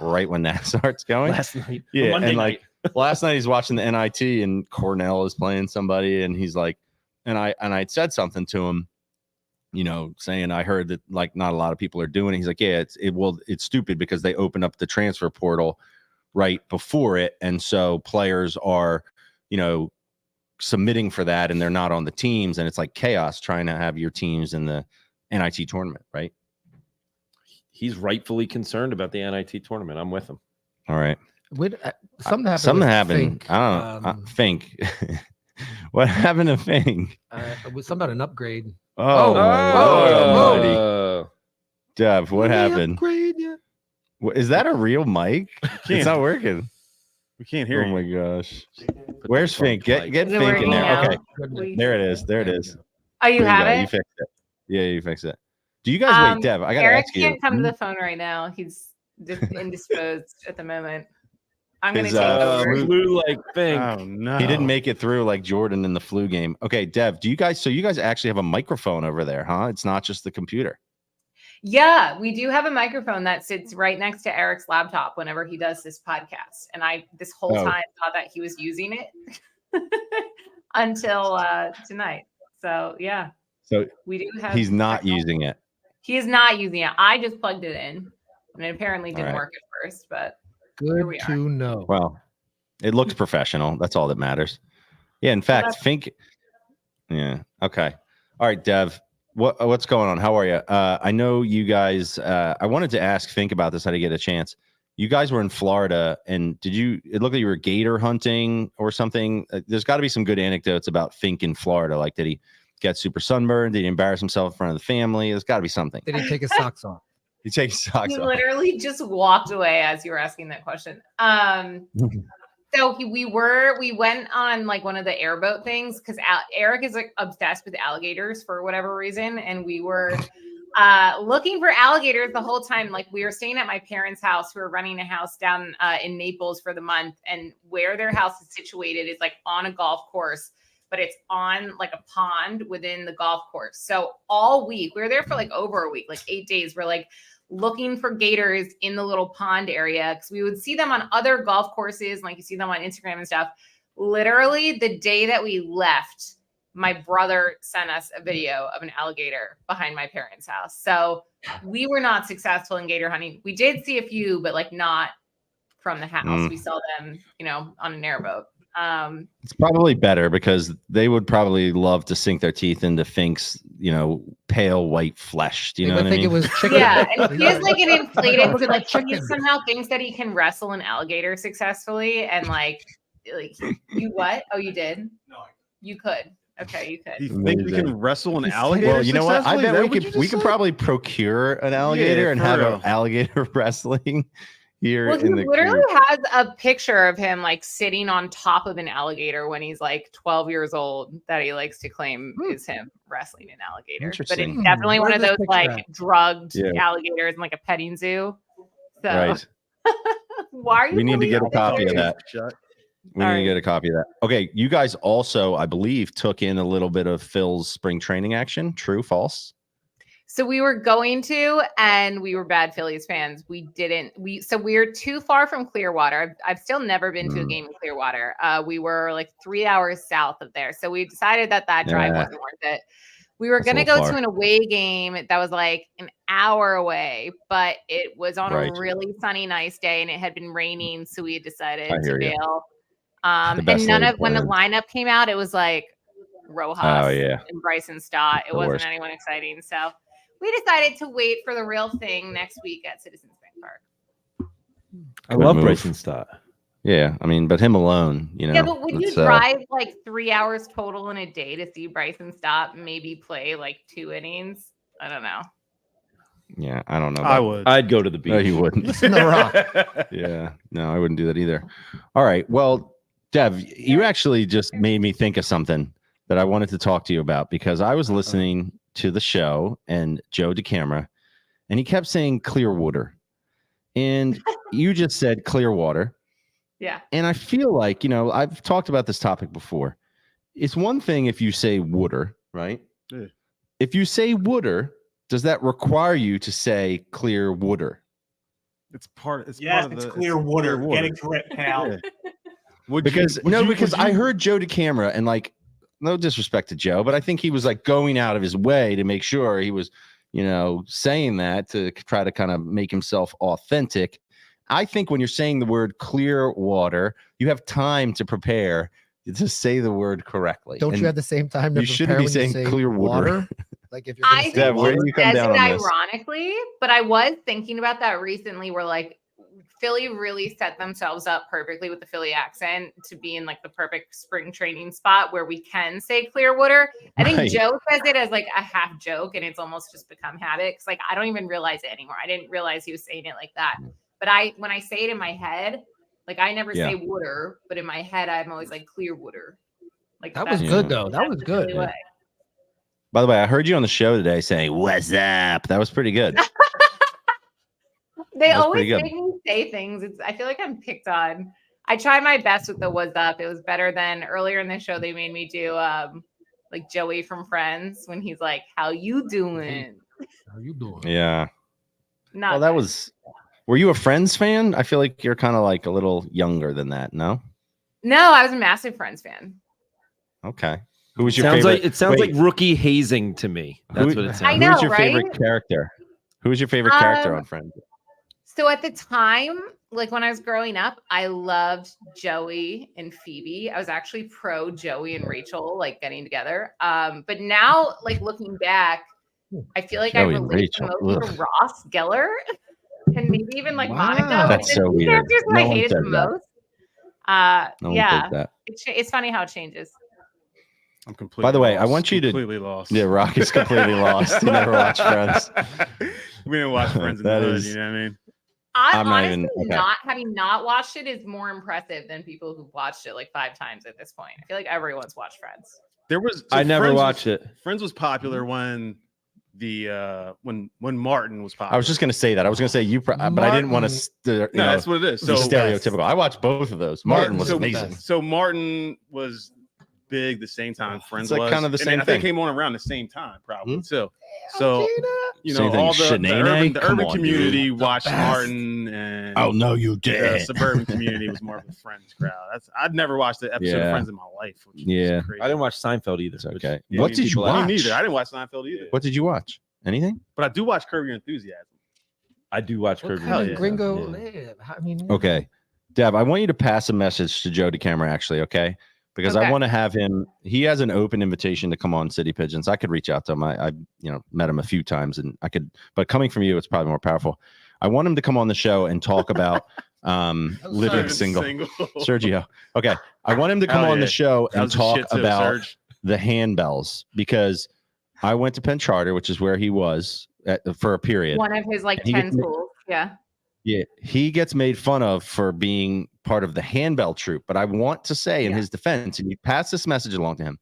A: right when that starts going.
E: Last night,
A: Monday night. Last night he's watching the NIT and Cornell is playing somebody, and he's like, and I said something to him, saying I heard that like not a lot of people are doing it. He's like, yeah, it's stupid because they opened up the transfer portal right before it, and so players are, submitting for that, and they're not on the teams, and it's like chaos trying to have your teams in the NIT tournament, right?
E: He's rightfully concerned about the NIT tournament. I'm with him.
A: All right.
B: Something happened.
A: Fink. I don't know. Fink. What happened to Fink?
B: It was something about an upgrade.
A: Oh, Dev, what happened? Is that a real mic? It's not working.
C: We can't hear you.
A: Oh my gosh. Where's Fink? Get Fink in there. Okay. There it is. There it is.
G: Oh, you have it?
A: You fixed it. Yeah, you fixed it. Do you guys wait, Dev? I gotta
G: Eric
A: ask you.
G: can't come to the phone right now. He's indisposed at the moment. I'm going to take over.
E: Flu like Fink.
C: Oh no.
A: He didn't make it through like Jordan in the flu game. Okay, Dev, you guys actually have a microphone over there, huh? It's not just the computer.
G: Yeah, we do have a microphone that sits right next to Eric's laptop whenever he does this podcast. And I this whole time thought that he was using it until tonight. So yeah.
A: So
G: we do have
A: he's not using it.
G: He is not using it. I just plugged it in, and it apparently didn't work at first. But here we
B: Good
G: are.
B: to know.
A: Well, it looks professional. That's all that matters. Yeah. In fact, Fink. Yeah. Okay. All right, Dev. What's going on? How are you? I know you guys. I wanted to ask Fink about this. How to get a chance. You guys were in Florida, and it looked like you were gator hunting or something? There's got to be some good anecdotes about Fink in Florida. Like, did he get super sunburned? Did he embarrass himself in front of the family? There's got to be something.
B: Did he take his socks off?
A: He takes his socks
G: He
A: off.
G: literally just walked away as you were asking that question. So we went on like one of the airboat things because Eric is like obsessed with alligators for whatever reason, and we were looking for alligators the whole time. Like, we were staying at my parents' house. We were renting a house down in Naples for the month, and where their house is situated is like on a golf course, but it's on like a pond within the golf course. So all week, we were there for like over a week, like 8 days. We're like looking for gators in the little pond area because we would see them on other golf courses, like you see them on Instagram and stuff. Literally the day that we left, my brother sent us a video of an alligator behind my parents' house. So we were not successful in gator hunting. We did see a few, but like not from the house. We saw them, on an airboat.
A: It's probably better because they would probably love to sink their teeth into Fink's, pale white flesh. Do you know what I mean?
B: It was chicken.
G: Yeah, and he has like an inflated, so like he
B: chicken.
G: somehow thinks that he can wrestle an alligator successfully, and like you what? Oh, you did? No, you could. Okay, you could.
C: You think we can wrestle an alligator?
A: Well, you know what? I
C: successfully?
A: bet we could probably procure an alligator and have an alligator wrestling here.
G: Well, he literally has a picture of him like sitting on top of an alligator when he's like 12 years old that he likes to claim is him wrestling an alligator. But it's definitely one of those like drugged alligators in like a petting zoo. So
A: right.
G: Why are you?
A: We need to get a copy of that. We need to get a copy of that. Okay, you guys also, I believe, took in a little bit of Phil's spring training action. True, false?
G: So we were going to, and we were bad Phillies fans. We didn't. So we're too far from Clearwater. I've still never been to a game in Clearwater. We were like 3 hours south of there. So we decided that drive wasn't worth it. We were going to go to an away game that was like an hour away, but it was on a really sunny, nice day, and it had been raining. So we decided to bail. And when the lineup came out, it was like Rojas and Bryson Stott. It wasn't anyone exciting. So we decided to wait for the real thing next week at Citizens Bank Park.
E: I love Bryson Stott.
A: Yeah, I mean, but him alone,
G: Yeah, but would you drive like 3 hours total in a day to see Bryson Stott maybe play like 2 innings? I don't know.
A: Yeah, I don't know.
C: I would.
E: I'd go to the beach.
A: No, you wouldn't.
B: Listen to rock.
A: Yeah, no, I wouldn't do that either. All right, well, Dev, you actually just made me think of something that I wanted to talk to you about because I was listening to the show and Joe DeCamera, and he kept saying Clearwater, and you just said Clearwater.
G: Yeah.
A: And I feel like, I've talked about this topic before. It's one thing if you say water, right?
C: Yeah.
A: If you say water, does that require you to say Clearwater?
C: It's part. It's
H: yes,
C: part of
H: it's
C: the,
H: Clearwater.
C: Clearwater.
H: Get it correct, pal.
C: Yeah.
A: Because I heard Joe DeCamera, and like, no disrespect to Joe, but I think he was like going out of his way to make sure he was, saying that to try to kind of make himself authentic. I think when you're saying the word Clearwater, you have time to prepare to say the word correctly.
B: Don't you have the same time to
A: you shouldn't be saying Clearwater?
B: Like if you're
A: Deb, where do you come down on this?
G: Ironically, but I was thinking about that recently where like Philly really set themselves up perfectly with the Philly accent to be in like the perfect spring training spot where we can say Clearwater. I think Joe says it as like a half joke and it's almost just become habit. Cause like, I don't even realize it anymore. I didn't realize he was saying it like that. But when I say it in my head, like I never say water, but in my head, I'm always like Clearwater. Like
B: that was good though. That was good.
A: Yeah. By the way, I heard you on the show today saying "What's up?" That was pretty good.
G: They always make me say things. I feel like I'm picked on. I try my best with the "What's up?" It was better than earlier in the show. They made me do like Joey from Friends when he's like, "How you doing?"
B: How you doing?
A: Yeah.
G: Not
A: that was. Were you a Friends fan? I feel like you're kind of like a little younger than that. No.
G: No, I was a massive Friends fan.
A: Okay. Who was your
E: Sounds
A: favorite?
E: like it sounds
A: Wait,
E: like rookie hazing to me. That's what it sounds.
G: I
A: Who
G: know,
A: was your
G: right?
A: favorite character? Who was your favorite character on Friends?
G: So at the time, like when I was growing up, I loved Joey and Phoebe. I was actually pro Joey and Rachel, like getting together. But now, like looking back, I feel like
A: Joey
G: I
A: and
G: relate the
A: Rachel,
G: most to Ross Geller and maybe even like
B: Wow.
G: Monica.
A: That's
G: The
A: so
G: two
A: weird.
G: characters that
A: No
G: I
A: one
G: hated
A: says
G: the
A: that.
G: most.
A: No one
G: Yeah,
A: says that.
G: it's funny how it changes.
C: I'm completely.
A: By the way, I
C: lost.
A: want you to-
C: completely lost.
A: Yeah, Rock is completely lost. He never watched Friends.
C: We didn't watch Friends in
A: That
C: the hood.
A: is-
C: You know what I mean?
A: I'm not
G: Honestly,
A: even- okay.
G: not having not watched it is more impressive than people who've watched it like 5 times at this point. I feel like everyone's watched Friends.
C: There was.
E: I never
C: Friends
E: watched
C: was,
E: it.
C: Friends was popular when when Martin was popular.
A: I was just going to say that. I was going to say you, but I didn't want
B: Martin.
A: to.
C: No, that's what it is.
A: So
C: So
A: stereotypical. I watched both of those. Martin was
C: so,
A: amazing.
C: So Martin was big the same time Friends
A: like
C: was.
A: kind of the
C: And
A: same
C: I think it
A: thing.
C: came on around the same time, probably
A: Hmm?
C: too. So you know,
A: Same thing.
C: all the
A: Shanae?
C: the
A: Come
C: urban
A: on,
C: community
A: dude.
C: watched
B: best.
C: Martin, and
A: Oh no, you
C: the
A: did.
C: suburban community was more of a Friends crowd. I'd never watched the episode
A: Yeah.
C: of Friends in my life. Which is
A: Yeah.
C: crazy.
E: I didn't watch Seinfeld either.
A: It's
E: which
A: okay.
E: many
A: What did you
E: people
C: Me
A: watch?
C: neither. I didn't watch Seinfeld either.
A: What did you watch? Anything?
C: But I do watch Curb Your Enthusiasm.
E: I do watch
B: What
E: Curb Your
B: kind of
C: yeah.
B: gringo
E: Yeah.
B: live? I mean,
A: Okay. Deb, I want you to pass a message to Joe DeCamera, actually, okay? Because I
G: Okay.
A: want to have him. He has an open invitation to come on City Pigeons. I could reach out to him. I met him a few times, and I could. But coming from you, it's probably more powerful. I want him to come on the show and talk about living single. Sergio. Okay, I want him to come
C: Hell
A: on the
C: yeah.
A: show
C: That
A: and
C: was the
A: talk
C: shit too,
A: about
C: Serge.
A: the handbells because I went to Penn Charter, which is where he was for a period.
G: One of his like
A: He
G: 10
A: gets-
G: schools. Yeah.
A: Yeah, he gets made fun of for being part of the handbell troop. But I want to say in
G: Yeah.
A: his defense, and you pass this message along to him.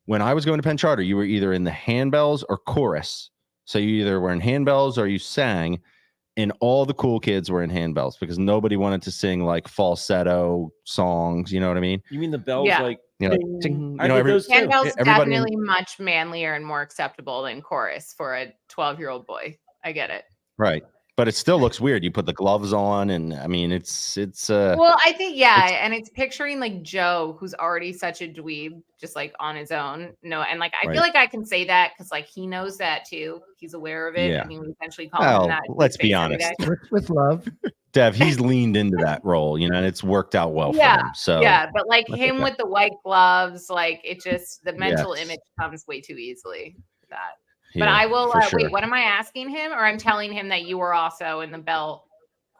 A: When I was going to Penn Charter, you were either in the handbells or chorus. So you either were in handbells or you sang, and all the cool kids were in handbells because nobody wanted to sing like falsetto songs. You know what I mean?
E: You mean the bells
G: Yeah.
E: like
A: You know,
E: ding.
A: ting,
E: I
A: you know,
E: did
A: every-
E: those too.
G: Handbell's
A: everybody in-
G: definitely much manlier and more acceptable than chorus for a 12-year-old boy. I get it.
A: right. But it still looks weird. You put the gloves on, and I mean, it's
G: Well, I think and it's picturing like Joe, who's already such a dweeb, just like on his own. No, and like I
A: Right.
G: feel like I can say that because like he knows that too. He's aware of it.
A: Yeah.
G: I mean, we essentially call
A: Well,
G: him that. to
A: let's
G: his
A: be
G: face every
A: honest.
G: day.
B: with love.
A: Dev. He's leaned into that role, you know, and it's worked out well for
G: Yeah,
A: him. So
G: Yeah, but like
A: that's
G: him
A: okay.
G: with the white gloves, like it just the mental
A: Yes.
G: image comes way too easily. With that.
A: yeah,
G: But I will
A: for sure.
G: wait. What am I asking him, or I'm telling him that you were also in the bell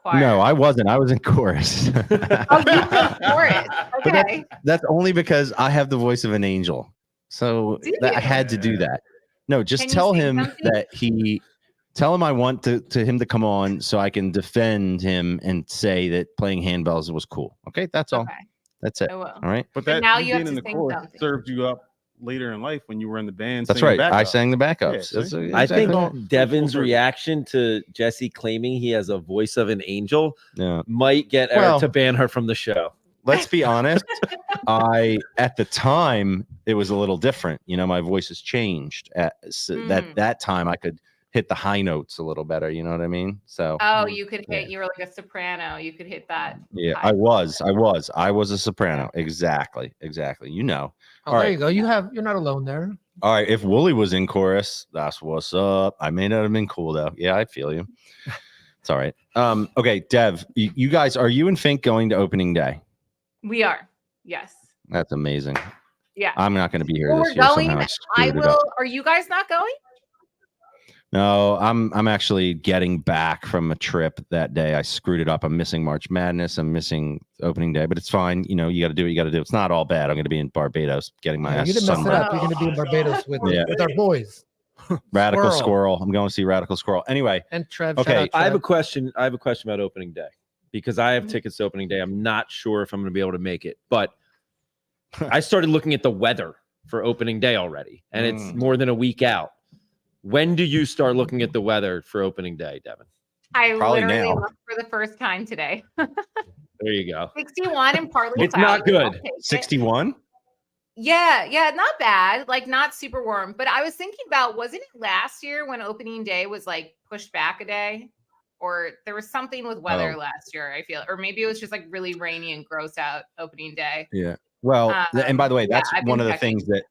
G: choir?
A: No, I wasn't. I was in chorus.
G: Oh, you played chorus.
A: But
G: Okay.
A: that's only because I have the voice of an angel. So
G: Do
A: I
G: you?
A: had to do that. No, just
G: Can you
A: tell
G: sing
A: him
G: something?
A: that tell him I want to him to come on so I can defend him and say that playing handbells was cool. Okay, that's all.
G: Okay.
A: That's it.
G: I will.
A: All right.
C: But
G: But
C: that
G: now
C: you
G: you have
C: being in
G: to
C: the
G: sing
C: chorus
G: something.
C: served you up later in life when you were in the band.
A: That's
C: singing
A: right. I
C: backup.
A: sang the backups.
C: Yeah,
A: That's
C: see?
E: I think
A: exactly right.
E: Devin's
C: Full circle.
E: reaction to Jesse claiming he has a voice of an angel
A: Yeah.
E: might get Eric
A: Well-
E: to ban her from the show.
A: Let's be honest. At the time it was a little different. You know, my voice has changed. That time I could hit the high notes a little better. You know what I mean? So
G: Oh, you could hit.
A: Yeah.
G: You were like a soprano. You could hit that.
A: yeah,
G: high.
A: I was a soprano. Exactly. You know.
B: Oh,
A: All
B: there
A: right.
B: you go. You're not alone there.
A: All right. If Wooly was in chorus, that's what's up. I may not have been cool though. Yeah, I feel you. It's all right. Okay, Dev, you guys, are you and Fink going to opening day?
G: We are. Yes.
A: That's amazing.
G: Yeah.
A: I'm not going to be here
G: Well,
A: this
G: we're
A: year.
G: going.
A: Somehow
G: I
A: screwed it up.
G: will. Are you guys not going?
A: No, I'm actually getting back from a trip that day. I screwed it up. I'm missing March Madness. I'm missing opening day, but it's fine. You know, you got to do what you got to do. It's not all bad. I'm going to be in Barbados getting my
B: Yeah,
A: ass
B: you didn't mess it
A: sunburned.
B: up. You're going to be in Barbados with
A: Yeah.
B: with our boys
A: Radical
B: Squirrel.
A: Squirrel. I'm going to see Radical Squirrel. Anyway,
B: and Trev.
A: Okay,
B: shout out
E: I have a
B: Trev.
E: question. I have a question about opening day because I have
G: Mhm.
E: tickets to opening day. I'm not sure if I'm going to be able to make it, but I started looking at the weather for opening day already, and it's more than a week out. When do you start looking at the weather for opening day, Devin?
G: I
A: Probably
G: literally
A: now.
G: looked for the first time today.
E: There you go.
G: 61 and partly
E: It's not
G: cloudy. I'll
E: good.
G: take it.
A: 61.
G: Yeah, not bad. Like not super warm. But I was thinking about, wasn't it last year when opening day was like pushed back a day? Or there was something with weather
A: Oh.
G: last year, I feel. Or maybe it was just like really rainy and gross out opening day.
A: Yeah. Well, and by the way,
G: yeah,
A: that's
G: I've
A: one
G: been
A: of the
G: checking.
A: things that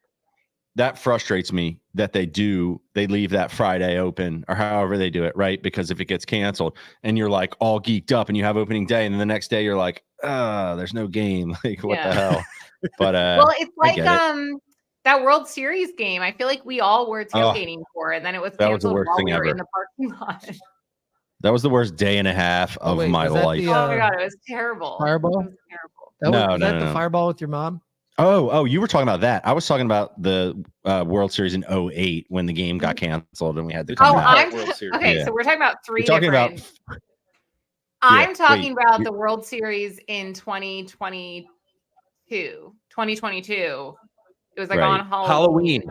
A: that frustrates me that they leave that Friday open or however they do it, right? Because if it gets canceled and you're like all geeked up and you have opening day and then the next day you're like, there's no game. Like, what the hell? But
G: well, it's like that World Series game. I feel like we all were tailgating for it, and then it was canceled while we were in the parking lot.
A: That was the worst day and a half of my life.
G: Oh my god, it was terrible.
B: Fireball?
G: It was terrible.
B: Was that the Fireball with your mom?
A: Oh, you were talking about that. I was talking about the World Series in 2008 when the game got canceled and we had to come back.
G: Okay, so we're talking about three
A: different.
G: I'm talking about the World Series in 2022. 2022. It was like on Halloween.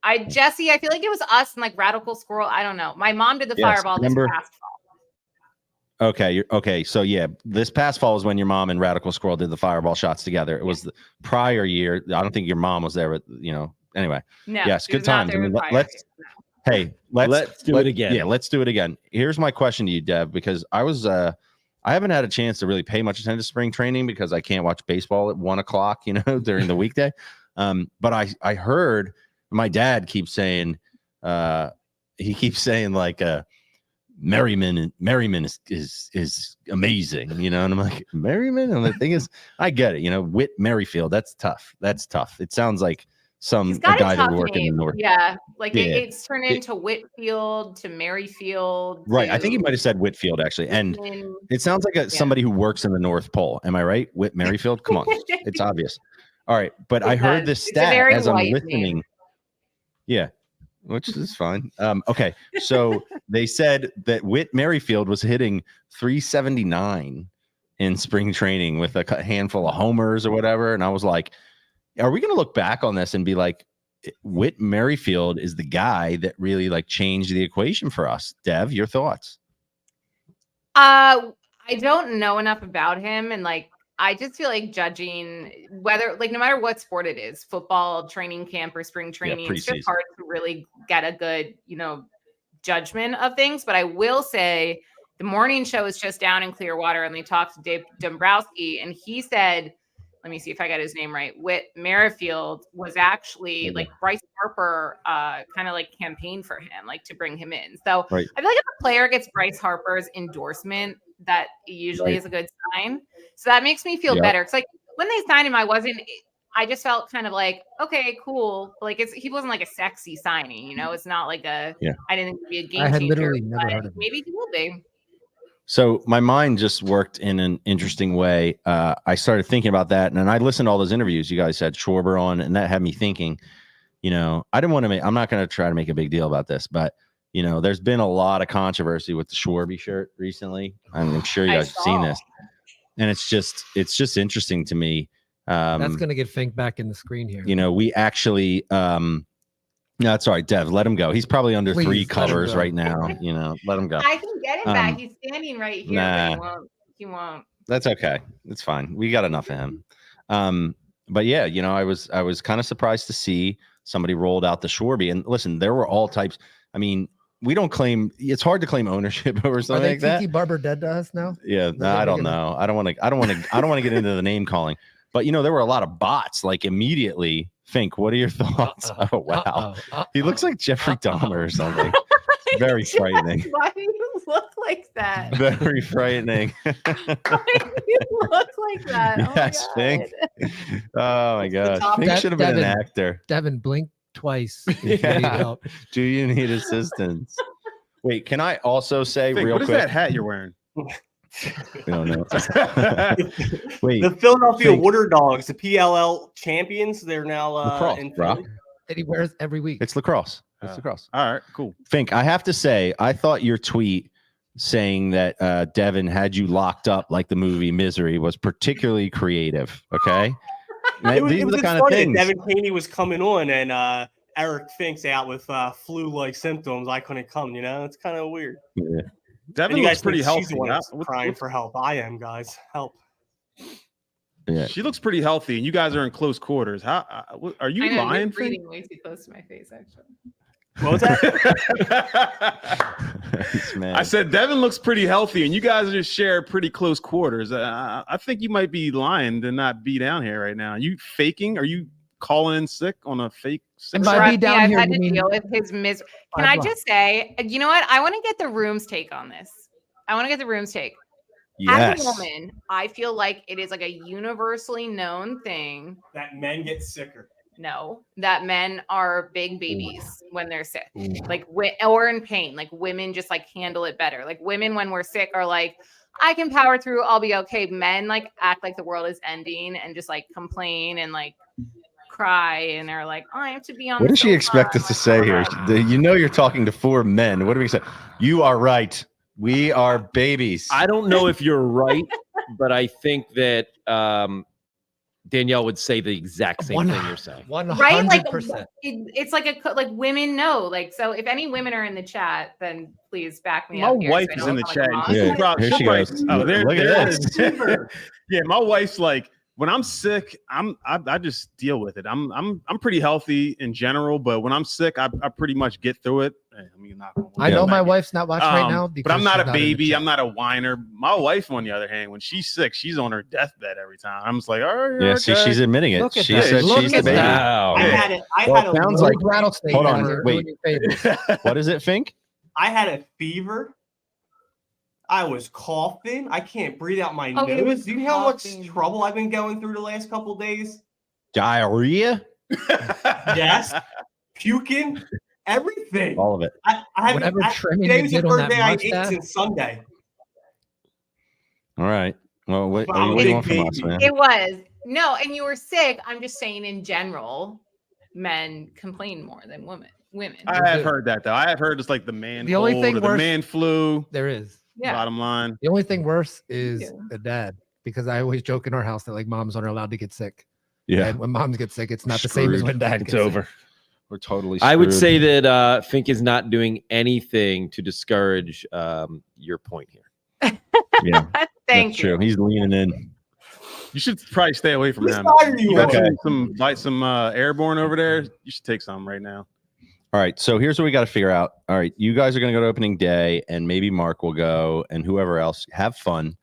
G: And Jesse, I feel like it was us and like Radical Squirrel. I don't know. My mom did the Fireball this past fall.
A: Okay. So yeah, this past fall was when your mom and Radical Squirrel did the Fireball shots together. It was the prior year. I don't think your mom was there, but anyway.
G: No,
A: yes, good times. I mean, let's do it again. Yeah, let's do it again. Here's my question to you, Dev, because I haven't had a chance to really pay much attention to spring training because I can't watch baseball at 1:00, during the weekday. But I heard my dad keeps saying, like, Merriman is amazing, and I'm like, Merriman? And the thing is, I get it, Whit Merrifield, that's tough. It sounds like a guy that worked in the North.
G: Yeah, like it's turned into Whitfield to Merrifield.
A: Right. I think he might have said Whitfield, actually. And it sounds like somebody who works in the North Pole. Am I right? Whit Merrifield? Come on. It's obvious. All right. But I heard this stat as I'm listening. Name. Yeah. Which is fine. Okay. So they said that Whit Merrifield was hitting 379 in spring training with a handful of homers or whatever. And I was like, are we going to look back on this and be like, Whit Merrifield is the guy that really like changed the equation for us? Dev, your thoughts?
G: I don't know enough about him, and like I just feel like judging whether, like, no matter what sport it is, football, training camp, or spring training, it's just hard to really get a good, judgment of things. But I will say the morning show is just down in Clearwater, and they talked to Dave Dombrowski, and he said, let me see if I got his name right, Whit Merrifield was actually like Bryce Harper kind of like campaigned for him, like to bring him in. So I feel like if a player gets Bryce Harper's endorsement, that usually is a good sign. So that makes me feel better. It's like when they signed him, I just felt kind of like, okay, cool. Like he wasn't like a sexy signing, It's not like I didn't think it'd be a game changer. I had literally never heard of him. Maybe he will be.
A: So my mind just worked in an interesting way. I started thinking about that, and then I listened to all those interviews you guys had Schwarber on, and that had me thinking, I didn't want to I'm not going to try to make a big deal about this, but there's been a lot of controversy with the Schwarber shirt recently. I'm sure you guys have seen this, and it's just interesting to me.
B: That's going to get Fink back in the screen here.
A: We actually, no, that's all right, Dev. Let him go. He's probably under 3 covers right now. Let him go.
G: I can get him back. He's standing right here. But he won't.
A: That's okay. It's fine. We got enough of him. But yeah, I was kind of surprised to see somebody rolled out the Schwarber. And listen, there were all types. I mean, we don't claim. It's hard to claim ownership over something like that.
B: Tiki Barber dead to us now?
A: Yeah, I don't know. I don't want to get into the name calling. But there were a lot of bots. Like immediately. Fink, what are your thoughts? Oh wow, he looks like Jeffrey Dahmer or something. Very frightening.
G: Why do you look like that?
A: Very frightening.
G: Why do you look like that?
A: Yes, Fink. Oh my God, Fink should have been an actor.
B: Devin, blink twice.
A: Do you need assistance? Wait, can I also say
C: Fink,
A: real quick?
C: What is that hat you're wearing?
A: We don't know.
H: Wait, the Philadelphia Water Dogs, the PLL champions, they're now
A: lacrosse,
H: in
A: Philly.
B: That he wears every week.
A: It's lacrosse. It's lacrosse.
C: All right, cool.
A: Fink, I have to say, I thought your tweet saying that Devin had you locked up like the movie Misery was particularly creative. Okay,
H: it was the kind of things. Devin Haney was coming on, and Eric Fink's out with flu-like symptoms. I couldn't come. It's kind of weird.
A: Yeah.
C: Devin looks pretty healthy.
H: Crying for help. I am, guys. Help.
A: Yeah.
C: She looks pretty healthy, and you guys are in close quarters. How are you lying?
G: You're breathing way too close to my face, actually.
H: What was that?
C: I said Devin looks pretty healthy, and you guys just share pretty close quarters. I think you might be lying to not be down here right now. Are you faking? Are you calling in sick on a fake.
B: And by
G: Trust
B: me
G: me,
B: down
G: I've
B: here,
G: had
B: you
G: to
B: mean
G: deal with his Can
B: 5
G: I
B: blocks.
G: just say, you know what? I want to get the room's take on this. I want to get the room's take.
A: Yes.
G: As a woman, I feel like it is like a universally known thing.
H: That men get sicker.
G: No, that men are big babies when they're sick, like or in pain. Like women just like handle it better. Like women when we're sick are like, I can power through. I'll be okay. Men like act like the world is ending and just like complain and like cry and are like, oh, I have to be on.
A: What
G: the
A: does she
G: sofa.
A: expect us to say here? You know, you're talking to 4 men. What do we say? You are right. We are babies.
E: I don't know if you're right, but I think that Danielle would say the exact same thing you're saying.
B: 100%.
G: Right? Like it's like like women know. Like, so if any women are in the chat, then please back me
C: My
G: up.
C: wife
G: here,
C: is
G: so I
C: in the
G: don't
C: chat.
G: sound like
C: and
G: a
C: she
G: mom.
C: can probably-
A: Here she
C: she'll probably-
A: goes.
C: Oh, there,
A: Look at
C: there
A: this.
C: it is. Yeah, my wife's like, when I'm sick, I just deal with it. I'm pretty healthy in general, but when I'm sick, I pretty much get through it. I mean,
B: I know my wife's not watching right now,
C: but I'm not a
B: she's in the
C: baby.
B: chat.
C: I'm not a whiner. My wife, on the other hand, when she's sick, she's on her deathbed every time. I'm just like, all right,
A: Yeah,
C: okay.
A: see, she's admitting it.
B: Look at
A: She
B: that.
A: said
B: Look
A: she's the
B: at
A: baby.
B: that.
E: Wow.
H: I had it. I
A: Well,
H: had
A: it
H: a
A: sounds
H: low
A: like-
B: rattlesnake
A: Hold
B: down
A: on,
B: here
A: wait.
B: doing your favors.
A: What is it, Fink?
H: I had a fever. I was coughing. I can't breathe out my
G: Oh, he
H: nose.
G: was
H: Do you know how much
G: coughing.
H: trouble I've been going through the last couple days?
A: Diarrhea?
H: Yes, puking, everything.
A: All of it.
H: I haven't.
B: Whatever trimming
H: Today
B: you
H: was the
B: did on
H: first
B: that
H: day I ate
B: mustache.
H: since Sunday.
A: All right. Well, what
H: I'm a
A: do you
H: big
A: want from us,
H: baby.
A: man?
G: It was no, and you were sick. I'm just saying in general, men complain more than women.
C: I have heard that though. I have heard it's like the man
B: The only
C: cold
B: thing
C: or the
B: worse-
C: man flu.
B: There is.
G: Yeah.
C: Bottom line.
B: The only thing worse is
G: Yeah.
B: the dad, because I always joke in our house that like moms aren't allowed to get sick.
A: Yeah.
B: And when moms get sick, it's not the same as
A: Screwed.
B: when dad
A: It's
B: gets
A: over.
B: sick.
A: We're totally
E: I would
A: screwed.
E: say that Fink is not doing anything to discourage your point here.
A: Yeah,
G: Thank
A: that's
G: you.
A: true. He's leaning in.
C: You should probably stay away from
H: Whose
C: him.
H: side are you
C: You got
H: on?
C: some airborne over there. You should take some right now.
A: All right, so here's what we got to figure out. All right, you guys are going to go to opening day, and maybe Mark will go, and whoever else. Have fun.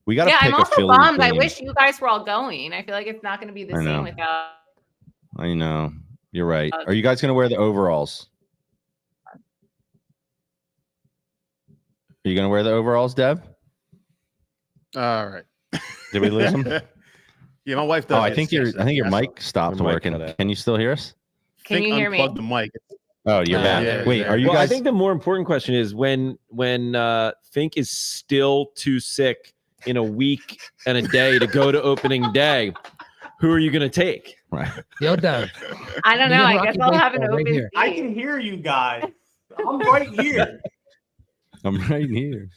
A: We got to
G: Yeah,
A: pick
G: I'm
A: a
G: also
A: Phillies
G: bummed. I
A: game.
G: wish you guys were all going. I feel like it's not going to be the
A: I know.
G: same without.
A: I know. You're right. Are you guys going to wear the overalls? Are you going to wear the overalls, Deb?
C: All right.
A: Did we lose him?
C: Yeah, my wife does.
A: Oh, I
C: get
A: think your
C: scared.
A: mic stopped
E: Your mic
A: working.
E: cut out.
A: Can you still hear us?
G: Can you hear me?
C: Unplug the mic.
A: Oh, you're back.
C: yeah,
A: Wait,
C: yeah.
A: are you
E: Well,
A: guys?
E: I think the more important question is when Fink is still too sick in a week and a day to go to opening day, who are you going to take?
A: Right.
B: Yo, Doug.
G: I don't
B: Me
G: know.
B: and
G: I guess
B: Rocky
G: I'll have an
B: Baseball right
G: open.
B: here.
H: I
G: seat.
H: can hear you guys. I'm right here.
A: I'm right here.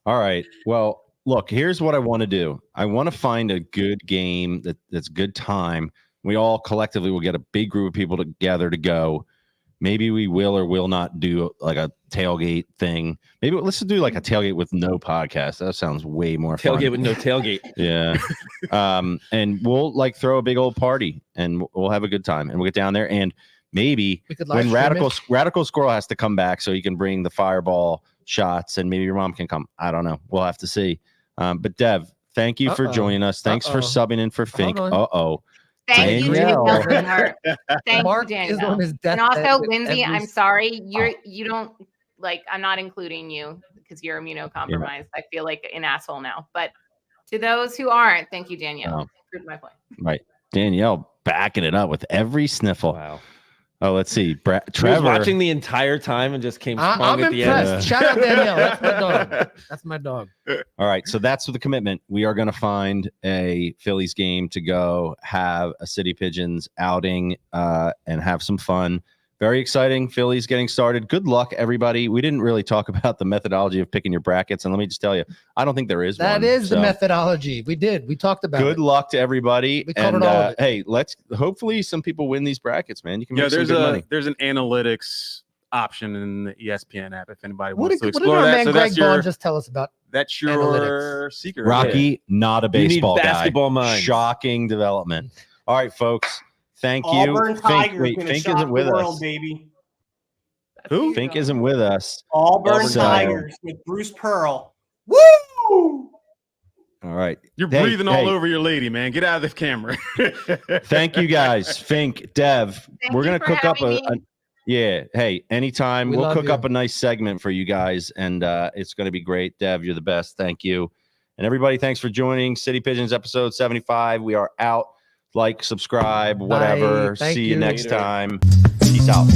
A: All right. Well, look, here's what I want to do. I want to find a good game that's good time. We all collectively will get a big group of people together to go. Maybe we will or will not do like a tailgate thing. Maybe let's do like a tailgate with no podcast. That sounds way more fun.
E: Tailgate with no tailgate.
A: Yeah. And we'll like throw a big old party and we'll have a good time and we'll get down there. And maybe
B: We could live
A: when
B: stream it.
A: Radical Squirrel has to come back so he can bring the fireball shots and maybe your mom can come. I don't know. We'll have to see. But Dev, thank you for
B: Uh-oh.
A: joining us. Thanks for subbing in for Fink.
B: Hold on.
A: Uh-oh.
G: Thank you,
A: Danielle.
G: Danielle. Thank
B: Mark
G: you,
B: is
G: Danielle.
B: on his
G: And
B: deathbed
G: also,
B: with
G: Lindsay,
B: every-
G: I'm sorry. You don't like. I'm not including you because you're immunocompromised. I feel like an asshole now. But to those who aren't, thank you, Danielle.
A: Oh.
G: Proved my point.
A: Right. Danielle backing it up with every sniffle.
E: Wow.
A: Oh, let's see.
E: He was
A: Trevor.
E: watching the entire time and just came strong
B: I'm
E: at the end.
B: impressed. Shout out Danielle. That's my dog. That's my dog.
A: All right. So that's the commitment. We are going to find a Phillies game to go have a City Pigeons outing and have some fun. Very exciting. Phillies getting started. Good luck, everybody. We didn't really talk about the methodology of picking your brackets. And let me just tell you, I don't think there is
B: That
A: one.
B: is the
A: So
B: methodology. We did. We talked about
A: good
B: it.
A: luck to everybody.
B: We covered
A: And
B: all of it.
A: hey, let's hopefully some people win these brackets, man. You can
C: Yeah,
A: make some
C: there's
A: good money.
C: there's an analytics option in the ESPN app if anybody
B: What
C: wants
B: did,
C: to
B: what did
C: explore
B: our
C: that.
B: man
C: So
B: Greg
C: that's your
B: Vaughn just tell us about?
C: that's your
B: analytics.
C: secret. right there.
A: Rocky, not a
E: You need
A: baseball guy.
E: basketball minds.
A: Shocking development. All right, folks. Thank you.
H: Auburn
A: Fink,
H: Tigers
A: wait,
H: gonna
A: Fink
H: shock
A: isn't
H: the
A: with
H: world,
A: us.
H: baby.
A: Who? Fink isn't with us.
H: Auburn
A: So-
H: Tigers with Bruce Pearl. Woo!
A: All All right.
C: You're breathing all over your lady, man. Get out of the camera.
A: Thank you guys. Fink, Dev. We're going to cook up yeah. Hey, anytime. We'll cook up a nice segment for you guys, and it's going to be great. Dev, you're the best. Thank you. And everybody, thanks for joining City Pigeons episode 75. We are out. Like, subscribe, whatever. See you next time. Peace out.